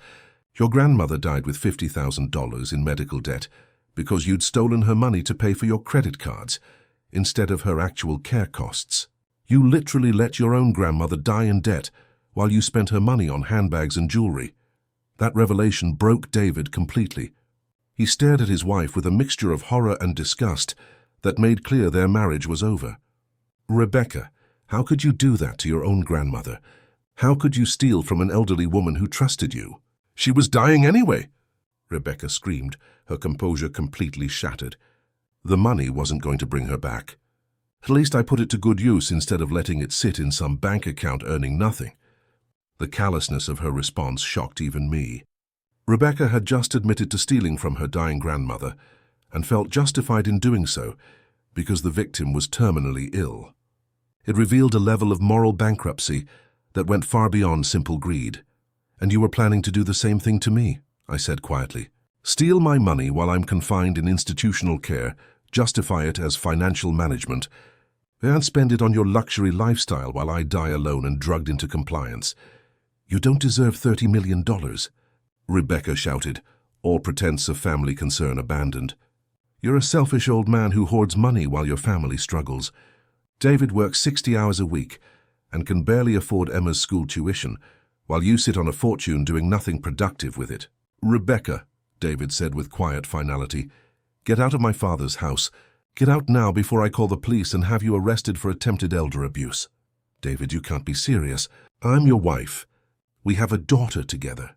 your grandmother died with $50,000 in medical debt because you'd stolen her money to pay for your credit cards instead of her actual care costs. You literally let your own grandmother die in debt while you spent her money on handbags and jewelry. That revelation broke David completely. He stared at his wife with a mixture of horror and disgust that made clear their marriage was over. Rebecca, how could you do that to your own grandmother? How could you steal from an elderly woman who trusted you? She was dying anyway, Rebecca screamed, her composure completely shattered. The money wasn't going to bring her back. At least I put it to good use instead of letting it sit in some bank account earning nothing. The callousness of her response shocked even me. Rebecca had just admitted to stealing from her dying grandmother and felt justified in doing so because the victim was terminally ill. It revealed a level of moral bankruptcy that went far beyond simple greed. And you were planning to do the same thing to me, I said quietly. Steal my money while I'm confined in institutional care, justify it as financial management, and spend it on your luxury lifestyle while I die alone and drugged into compliance. You don't deserve $30 million, Rebecca shouted, all pretense of family concern abandoned. You're a selfish old man who hoards money while your family struggles. David works 60 hours a week and can barely afford Emma's school tuition, while you sit on a fortune doing nothing productive with it. Rebecca, David said with quiet finality, get out of my father's house. Get out now before I call the police and have you arrested for attempted elder abuse. David, you can't be serious. I'm your wife. We have a daughter together.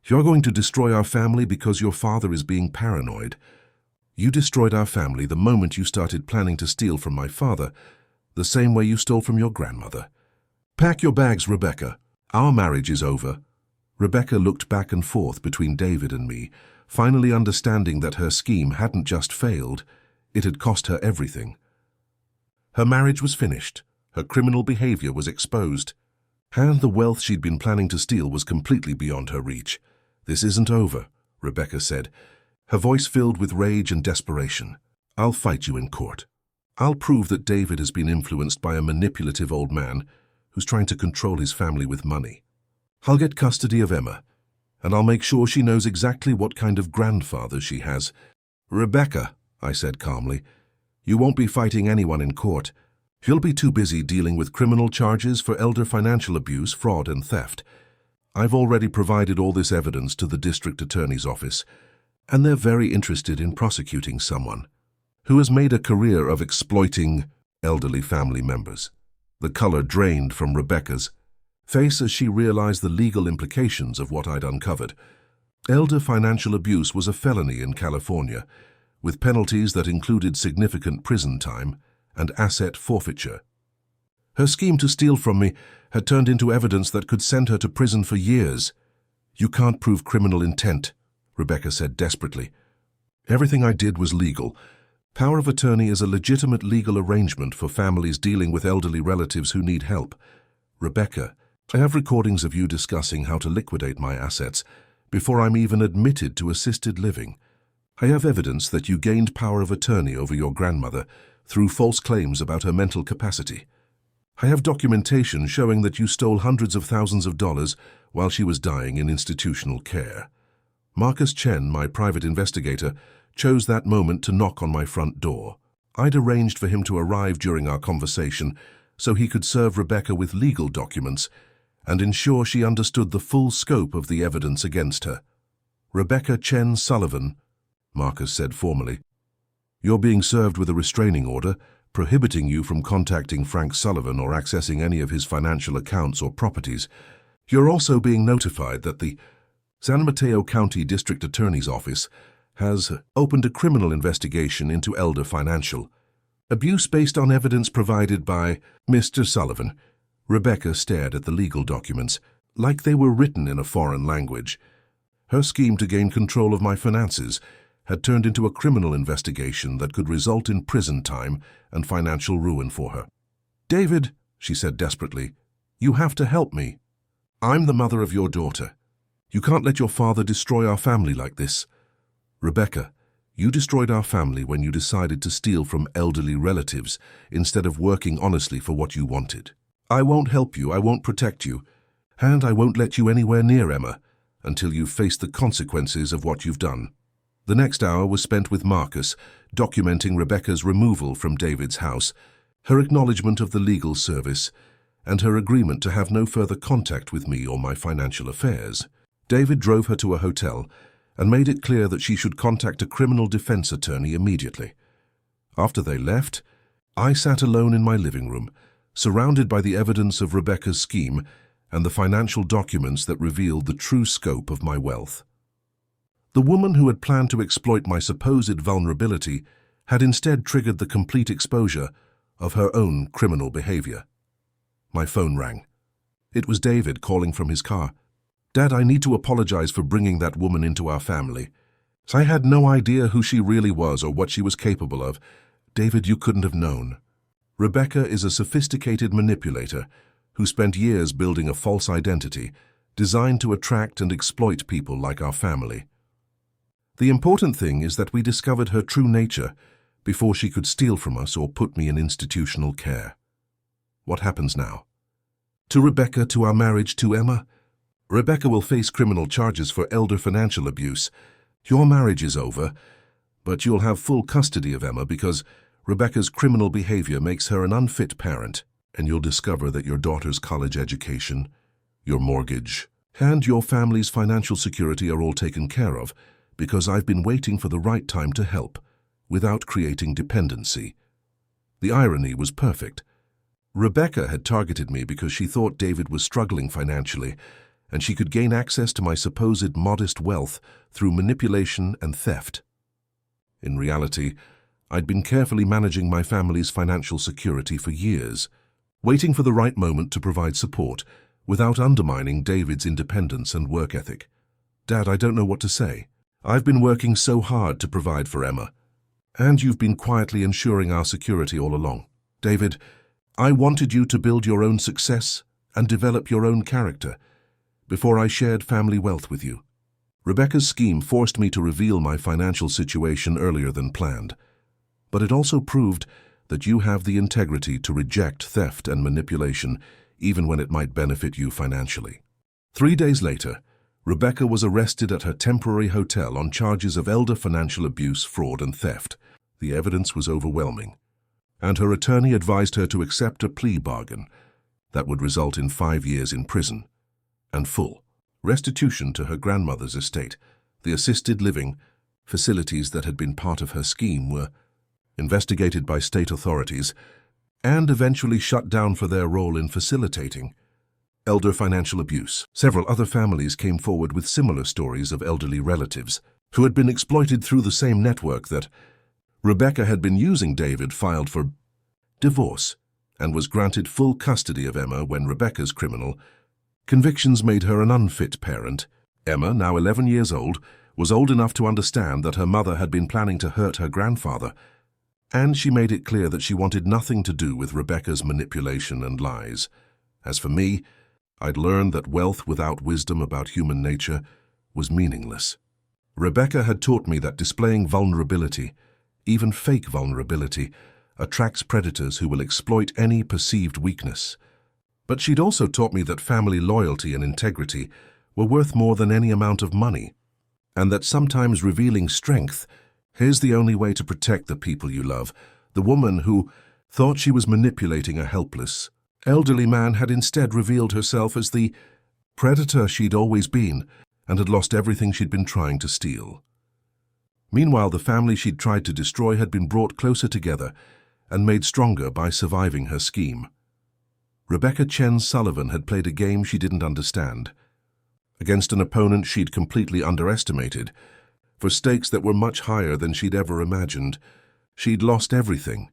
You're going to destroy our family because your father is being paranoid. You destroyed our family the moment you started planning to steal from my father, the same way you stole from your grandmother. Pack your bags, Rebecca. Our marriage is over. Rebecca looked back and forth between David and me, finally understanding that her scheme hadn't just failed, it had cost her everything. Her marriage was finished, her criminal behavior was exposed, and the wealth she'd been planning to steal was completely beyond her reach. This isn't over, Rebecca said, her voice filled with rage and desperation. I'll fight you in court. I'll prove that David has been influenced by a manipulative old man who's trying to control his family with money. I'll get custody of Emma, and I'll make sure she knows exactly what kind of grandfather she has. Rebecca, I said calmly, you won't be fighting anyone in court. You'll be too busy dealing with criminal charges for elder financial abuse, fraud, and theft. I've already provided all this evidence to the district attorney's office, and they're very interested in prosecuting someone who has made a career of exploiting elderly family members. The color drained from Rebecca's face as she realized the legal implications of what I'd uncovered. Elder financial abuse was a felony in California, with penalties that included significant prison time and asset forfeiture. Her scheme to steal from me had turned into evidence that could send her to prison for years. You can't prove criminal intent, Rebecca said desperately. Everything I did was legal. Power of attorney is a legitimate legal arrangement for families dealing with elderly relatives who need help. Rebecca, I have recordings of you discussing how to liquidate my assets before I'm even admitted to assisted living. I have evidence that you gained power of attorney over your grandmother through false claims about her mental capacity. I have documentation showing that you stole hundreds of thousands of dollars while she was dying in institutional care. Marcus Chen, my private investigator, chose that moment to knock on my front door. I'd arranged for him to arrive during our conversation so he could serve Rebecca with legal documents and ensure she understood the full scope of the evidence against her. Rebecca Chen Sullivan, Marcus said formally, you're being served with a restraining order prohibiting you from contacting Frank Sullivan or accessing any of his financial accounts or properties. You're also being notified that the San Mateo County District Attorney's Office has opened a criminal investigation into elder financial abuse based on evidence provided by Mr. Sullivan. Rebecca stared at the legal documents like they were written in a foreign language. Her scheme to gain control of my finances had turned into a criminal investigation that could result in prison time and financial ruin for her. David, she said desperately, you have to help me. I'm the mother of your daughter. You can't let your father destroy our family like this. Rebecca, you destroyed our family when you decided to steal from elderly relatives instead of working honestly for what you wanted. I won't help you, I won't protect you, and I won't let you anywhere near Emma until you've faced the consequences of what you've done. The next hour was spent with Marcus, documenting Rebecca's removal from David's house, her acknowledgement of the legal service, and her agreement to have no further contact with me or my financial affairs. David drove her to a hotel and made it clear that she should contact a criminal defense attorney immediately. After they left, I sat alone in my living room, surrounded by the evidence of Rebecca's scheme and the financial documents that revealed the true scope of my wealth. The woman who had planned to exploit my supposed vulnerability had instead triggered the complete exposure of her own criminal behavior. My phone rang. It was David calling from his car. Dad, I need to apologize for bringing that woman into our family. I had no idea who she really was or what she was capable of. David, you couldn't have known. Rebecca is a sophisticated manipulator who spent years building a false identity designed to attract and exploit people like our family. The important thing is that we discovered her true nature before she could steal from us or put me in institutional care. What happens now? To Rebecca, to our marriage, to Emma? Rebecca will face criminal charges for elder financial abuse. Your marriage is over, but you'll have full custody of Emma because Rebecca's criminal behavior makes her an unfit parent, and you'll discover that your daughter's college education, your mortgage, and your family's financial security are all taken care of because I've been waiting for the right time to help, without creating dependency. The irony was perfect. Rebecca had targeted me because she thought David was struggling financially, and she could gain access to my supposed modest wealth through manipulation and theft. In reality, I'd been carefully managing my family's financial security for years, waiting for the right moment to provide support without undermining David's independence and work ethic. Dad, I don't know what to say. I've been working so hard to provide for Emma, and you've been quietly ensuring our security all along. David, I wanted you to build your own success and develop your own character before I shared family wealth with you. Rebecca's scheme forced me to reveal my financial situation earlier than planned, but it also proved that you have the integrity to reject theft and manipulation even when it might benefit you financially. 3 days later, Rebecca was arrested at her temporary hotel on charges of elder financial abuse, fraud, and theft. The evidence was overwhelming, and her attorney advised her to accept a plea bargain that would result in 5 years in prison and full restitution to her grandmother's estate. The assisted living facilities that had been part of her scheme were investigated by state authorities and eventually shut down for their role in facilitating elder financial abuse. Several other families came forward with similar stories of elderly relatives who had been exploited through the same network that Rebecca had been using. David filed for divorce and was granted full custody of Emma when Rebecca's criminal convictions made her an unfit parent. Emma, now 11 years old, was old enough to understand that her mother had been planning to hurt her grandfather, and she made it clear that she wanted nothing to do with Rebecca's manipulation and lies. As for me, I'd learned that wealth without wisdom about human nature was meaningless. Rebecca had taught me that displaying vulnerability, even fake vulnerability, attracts predators who will exploit any perceived weakness. But she'd also taught me that family loyalty and integrity were worth more than any amount of money, and that sometimes revealing strength is the only way to protect the people you love. The woman who thought she was manipulating a helpless, elderly man had instead revealed herself as the predator she'd always been and had lost everything she'd been trying to steal. Meanwhile, the family she'd tried to destroy had been brought closer together and made stronger by surviving her scheme. Rebecca Sullivan had played a game she didn't understand, against an opponent she'd completely underestimated, for stakes that were much higher than she'd ever imagined. She'd lost everything,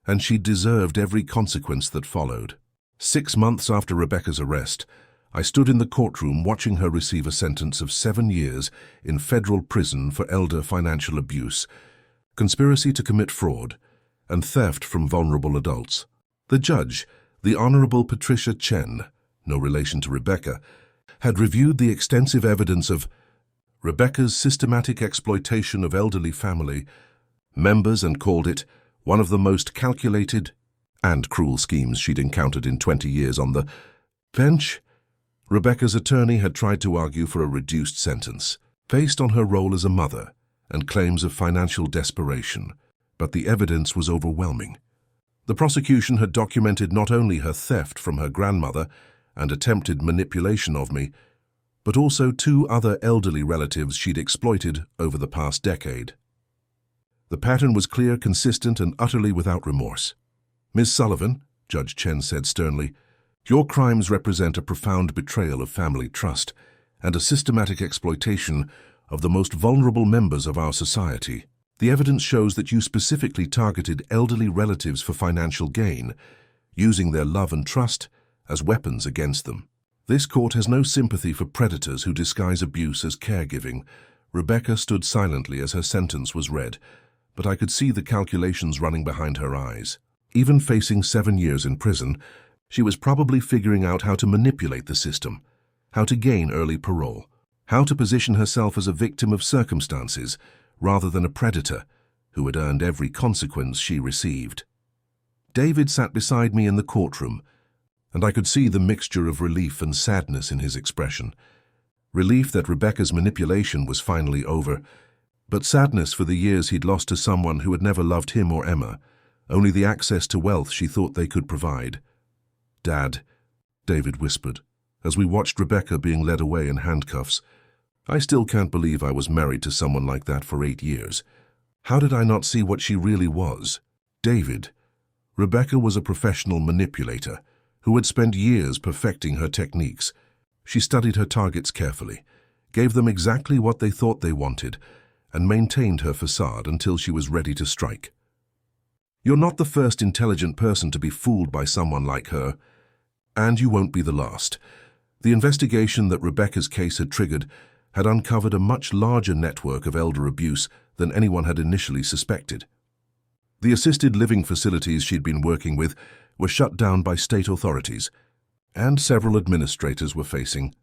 and she'd deserved every consequence that followed. 6 months after Rebecca's arrest, I stood in the courtroom watching her receive a sentence of 7 years in federal prison for elder financial abuse, conspiracy to commit fraud, and theft from vulnerable adults. The judge, the Honorable Patricia Chen, no relation to Rebecca, had reviewed the extensive evidence of Rebecca's systematic exploitation of elderly family members and called it one of the most calculated and cruel schemes she'd encountered in 20 years. On the bench, Rebecca's attorney had tried to argue for a reduced sentence, based on her role as a mother and claims of financial desperation, but the evidence was overwhelming. The prosecution had documented not only her theft from her grandmother and attempted manipulation of me, but also 2 other elderly relatives she'd exploited over the past decade. The pattern was clear, consistent, and utterly without remorse. Ms. Sullivan, Judge Chen said sternly, your crimes represent a profound betrayal of family trust and a systematic exploitation of the most vulnerable members of our society. The evidence shows that you specifically targeted elderly relatives for financial gain, using their love and trust as weapons against them. This court has no sympathy for predators who disguise abuse as caregiving. Rebecca stood silently as her sentence was read, but I could see the calculations running behind her eyes. Even facing 7 years in prison, she was probably figuring out how to manipulate the system, how to gain early parole, how to position herself as a victim of circumstances rather than a predator who had earned every consequence she received. David sat beside me in the courtroom, and I could see the mixture of relief and sadness in his expression. Relief that Rebecca's manipulation was finally over, but sadness for the years he'd lost to someone who had never loved him or Emma, only the access to wealth she thought they could provide. "Dad," David whispered, as we watched Rebecca being led away in handcuffs. "I still can't believe I was married to someone like that for 8 years. How did I not see what she really was?" "David, Rebecca was a professional manipulator who had spent years perfecting her techniques. She studied her targets carefully, gave them exactly what they thought they wanted, and maintained her facade until she was ready to strike. You're not the first intelligent person to be fooled by someone like her, and you won't be the last." The investigation that Rebecca's case had triggered had uncovered a much larger network of elder abuse than anyone had initially suspected. The assisted living facilities she'd been working with were shut down by state authorities, and several administrators were facing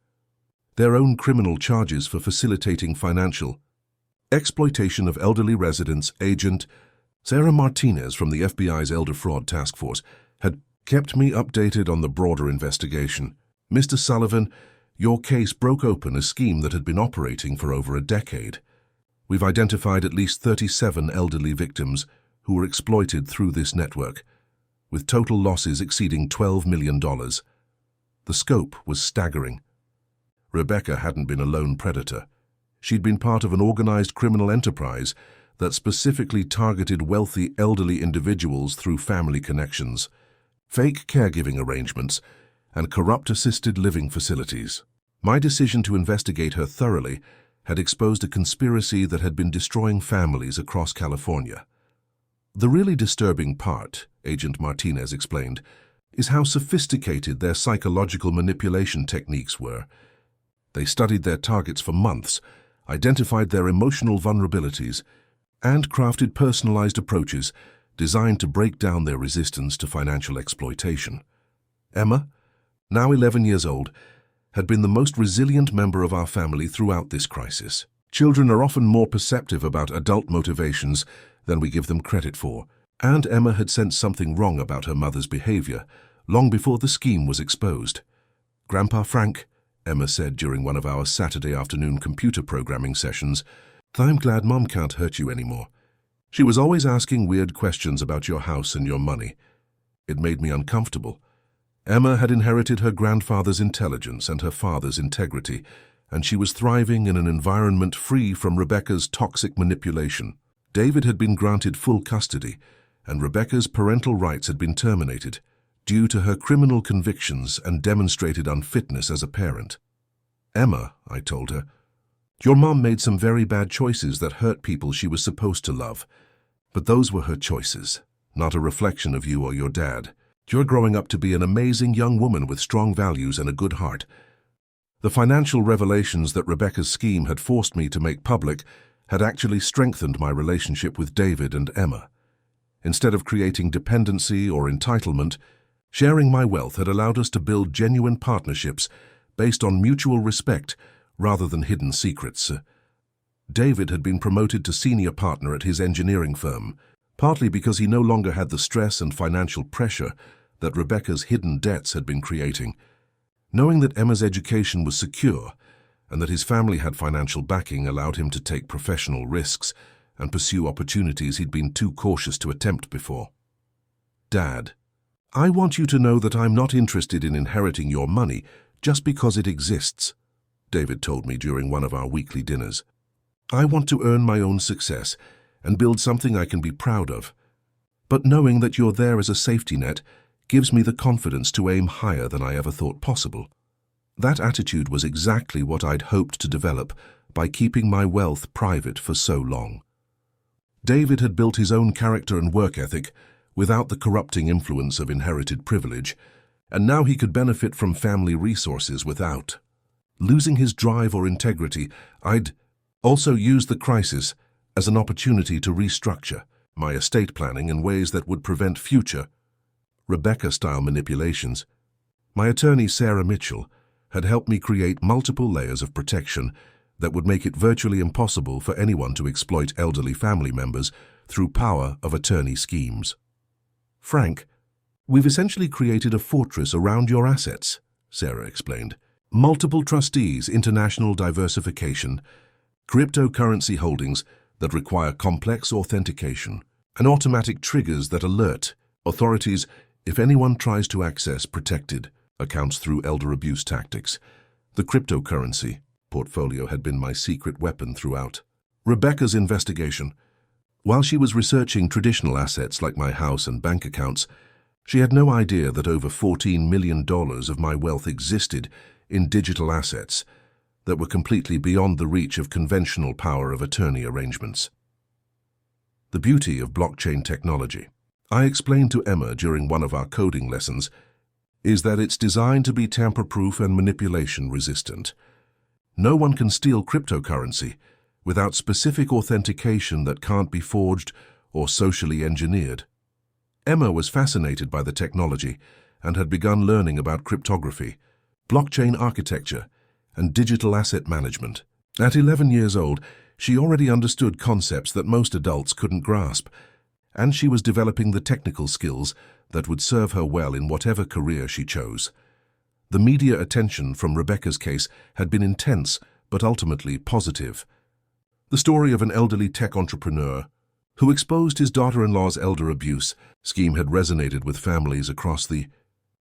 their own criminal charges for facilitating financial exploitation of elderly residents. Agent Sarah Martinez from the FBI's Elder Fraud Task Force had kept me updated on the broader investigation. "Mr. Sullivan, your case broke open a scheme that had been operating for over a decade. We've identified at least 37 elderly victims who were exploited through this network, with total losses exceeding $12 million. The scope was staggering. Rebecca hadn't been a lone predator. She'd been part of an organized criminal enterprise that specifically targeted wealthy elderly individuals through family connections, fake caregiving arrangements, and corrupt assisted living facilities. My decision to investigate her thoroughly had exposed a conspiracy that had been destroying families across California. The really disturbing part," Agent Martinez explained, "is how sophisticated their psychological manipulation techniques were. They studied their targets for months, identified their emotional vulnerabilities, and crafted personalized approaches designed to break down their resistance to financial exploitation. Emma, now 11 years old, had been the most resilient member of our family throughout this crisis. Children are often more perceptive about adult motivations than we give them credit for, and Emma had sensed something wrong about her mother's behavior long before the scheme was exposed. "Grandpa Frank," Emma said during one of our Saturday afternoon computer programming sessions, "I'm glad Mom can't hurt you anymore. She was always asking weird questions about your house and your money. It made me uncomfortable." Emma had inherited her grandfather's intelligence and her father's integrity, and she was thriving in an environment free from Rebecca's toxic manipulation. David had been granted full custody, and Rebecca's parental rights had been terminated due to her criminal convictions and demonstrated unfitness as a parent. "Emma," I told her, "your mom made some very bad choices that hurt people she was supposed to love, but those were her choices, not a reflection of you or your dad. You're growing up to be an amazing young woman with strong values and a good heart." The financial revelations that Rebecca's scheme had forced me to make public had actually strengthened my relationship with David and Emma. Instead of creating dependency or entitlement, sharing my wealth had allowed us to build genuine partnerships based on mutual respect rather than hidden secrets. David had been promoted to senior partner at his engineering firm, partly because he no longer had the stress and financial pressure that Rebecca's hidden debts had been creating. Knowing that Emma's education was secure and that his family had financial backing allowed him to take professional risks and pursue opportunities he'd been too cautious to attempt before. "Dad, I want you to know that I'm not interested in inheriting your money just because it exists," David told me during one of our weekly dinners. "I want to earn my own success and build something I can be proud of. But knowing that you're there as a safety net gives me the confidence to aim higher than I ever thought possible." That attitude was exactly what I'd hoped to develop by keeping my wealth private for so long. David had built his own character and work ethic without the corrupting influence of inherited privilege, and now he could benefit from family resources without losing his drive or integrity. I'd also used the crisis as an opportunity to restructure my estate planning in ways that would prevent future Rebecca-style manipulations. My attorney, Sarah Mitchell, had helped me create multiple layers of protection that would make it virtually impossible for anyone to exploit elderly family members through power of attorney schemes. "Frank, we've essentially created a fortress around your assets," Sarah explained. "Multiple trustees, international diversification, cryptocurrency holdings that require complex authentication, and automatic triggers that alert authorities if anyone tries to access protected accounts through elder abuse tactics. The cryptocurrency portfolio had been my secret weapon throughout Rebecca's investigation. While she was researching traditional assets like my house and bank accounts, she had no idea that over $14 million of my wealth existed in digital assets that were completely beyond the reach of conventional power of attorney arrangements. The beauty of blockchain technology, I explained to Emma during one of our coding lessons, is that it's designed to be tamper-proof and manipulation-resistant. No one can steal cryptocurrency without specific authentication that can't be forged or socially engineered. Emma was fascinated by the technology and had begun learning about cryptography, blockchain architecture, and digital asset management. At 11 years old, she already understood concepts that most adults couldn't grasp, and she was developing the technical skills that would serve her well in whatever career she chose. The media attention from Rebecca's case had been intense, but ultimately positive. The story of an elderly tech entrepreneur who exposed his daughter-in-law's elder abuse scheme had resonated with families across the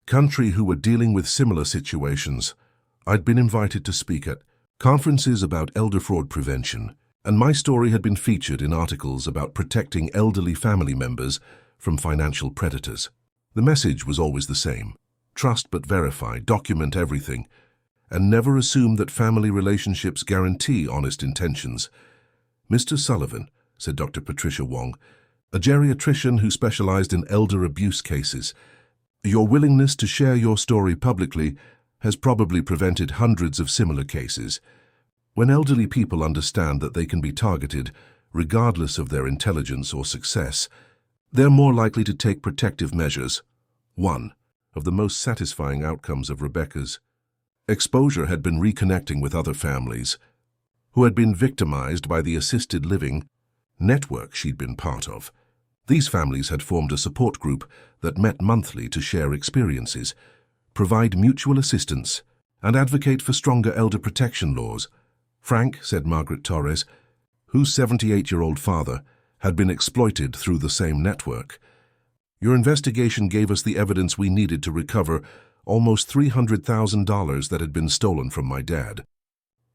country who were dealing with similar situations. I'd been invited to speak at conferences about elder fraud prevention, and my story had been featured in articles about protecting elderly family members from financial predators. The message was always the same: trust but verify, document everything, and never assume that family relationships guarantee honest intentions. "Mr. Sullivan," said Dr. Patricia Wong, a geriatrician who specialized in elder abuse cases, "your willingness to share your story publicly has probably prevented hundreds of similar cases. When elderly people understand that they can be targeted, regardless of their intelligence or success, they're more likely to take protective measures." One of the most satisfying outcomes of Rebecca's exposure had been reconnecting with other families who had been victimized by the assisted living network she'd been part of. These families had formed a support group that met monthly to share experiences, provide mutual assistance, and advocate for stronger elder protection laws. "Frank," said Margaret Torres, whose 78-year-old father had been exploited through the same network, "your investigation gave us the evidence we needed to recover almost $300,000 that had been stolen from my dad.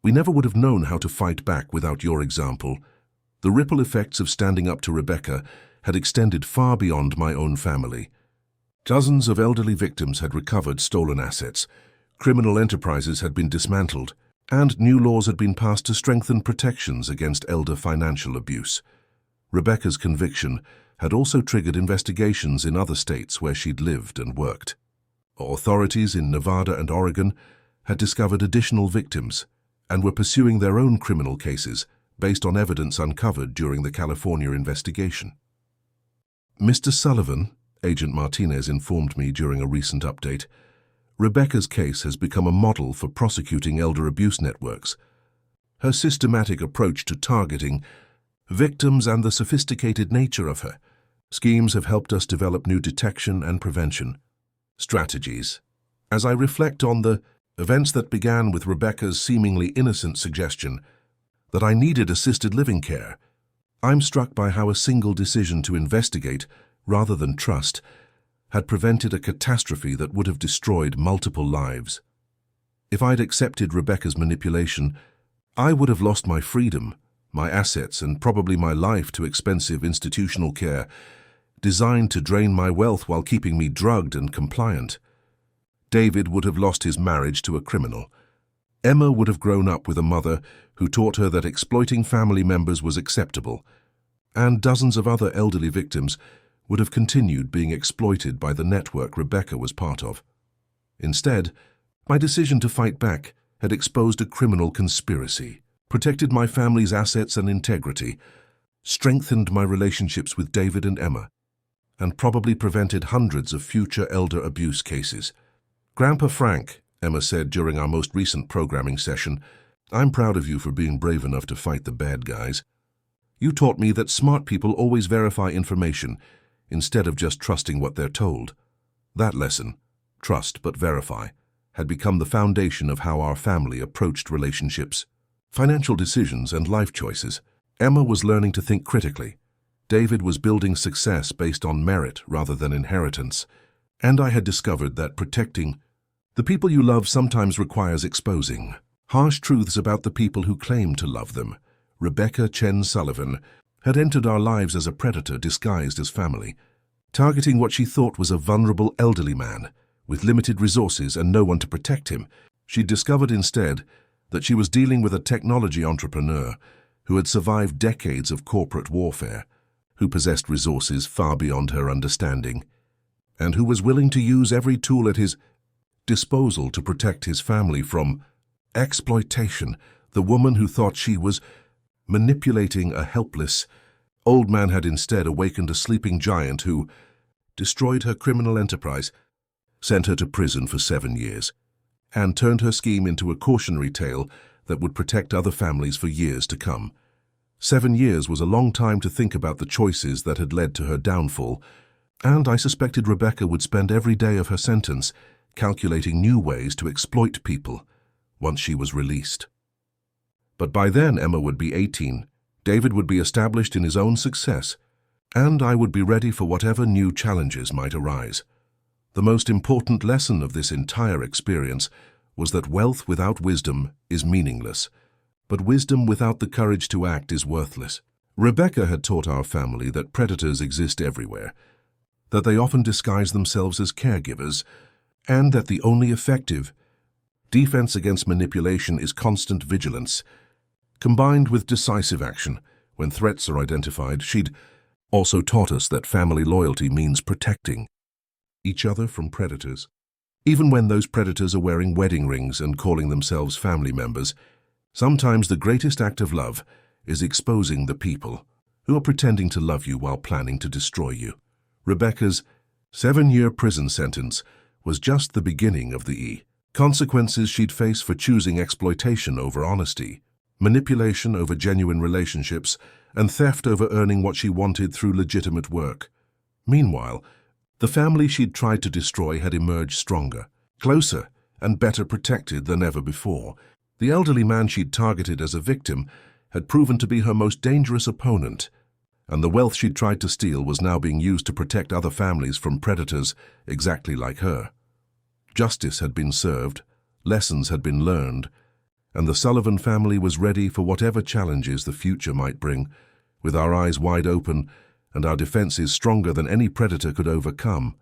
We never would have known how to fight back without your example." The ripple effects of standing up to Rebecca had extended far beyond my own family. Dozens of elderly victims had recovered stolen assets, criminal enterprises had been dismantled, and new laws had been passed to strengthen protections against elder financial abuse. Rebecca's conviction had also triggered investigations in other states where she'd lived and worked. Authorities in Nevada and Oregon had discovered additional victims and were pursuing their own criminal cases based on evidence uncovered during the California investigation. "Mr. Sullivan," Agent Martinez informed me during a recent update, "Rebecca's case has become a model for prosecuting elder abuse networks. Her systematic approach to targeting victims and the sophisticated nature of her schemes have helped us develop new detection and prevention strategies. As I reflect on the events that began with Rebecca's seemingly innocent suggestion that I needed assisted living care, I'm struck by how a single decision to investigate, rather than trust, had prevented a catastrophe that would have destroyed multiple lives. If I'd accepted Rebecca's manipulation, I would have lost my freedom, my assets, and probably my life to expensive institutional care designed to drain my wealth while keeping me drugged and compliant. David would have lost his marriage to a criminal. Emma would have grown up with a mother who taught her that exploiting family members was acceptable, and dozens of other elderly victims would have continued being exploited by the network Rebecca was part of. Instead, my decision to fight back had exposed a criminal conspiracy, protected my family's assets and integrity, strengthened my relationships with David and Emma, and probably prevented hundreds of future elder abuse cases. "Grandpa Frank," Emma said during our most recent programming session, I'm proud of you for being brave enough to fight the bad guys. You taught me that smart people always verify information instead of just trusting what they're told. That lesson, trust but verify, had become the foundation of how our family approached relationships, financial decisions, and life choices. Emma was learning to think critically. David was building success based on merit rather than inheritance. And I had discovered that protecting the people you love sometimes requires exposing harsh truths about the people who claim to love them. Rebecca Sullivan had entered our lives as a predator disguised as family, targeting what she thought was a vulnerable elderly man with limited resources and no one to protect him. She discovered instead that she was dealing with a technology entrepreneur who had survived decades of corporate warfare, who possessed resources far beyond her understanding, and who was willing to use every tool at his disposal to protect his family from exploitation. The woman who thought she was manipulating a helpless old man had instead awakened a sleeping giant who destroyed her criminal enterprise, sent her to prison for 7 years, and turned her scheme into a cautionary tale that would protect other families for years to come. 7 years was a long time to think about the choices that had led to her downfall, and I suspected Rebecca would spend every day of her sentence calculating new ways to exploit people once she was released. But by then Emma would be 18, David would be established in his own success, and I would be ready for whatever new challenges might arise. The most important lesson of this entire experience was that wealth without wisdom is meaningless, but wisdom without the courage to act is worthless. Rebecca had taught our family that predators exist everywhere, that they often disguise themselves as caregivers, and that the only effective defense against manipulation is constant vigilance, combined with decisive action when threats are identified. She'd also taught us that family loyalty means protecting each other from predators, even when those predators are wearing wedding rings and calling themselves family members. Sometimes the greatest act of love is exposing the people who are pretending to love you while planning to destroy you. Rebecca's 7-year prison sentence was just the beginning of the consequences she'd face for choosing exploitation over honesty, manipulation over genuine relationships, and theft over earning what she wanted through legitimate work. Meanwhile, the family she'd tried to destroy had emerged stronger, closer, and better protected than ever before. The elderly man she'd targeted as a victim had proven to be her most dangerous opponent, and the wealth she'd tried to steal was now being used to protect other families from predators exactly like her. Justice had been served, lessons had been learned, and the Sullivan family was ready for whatever challenges the future might bring, with our eyes wide open and our defenses stronger than any predator could overcome.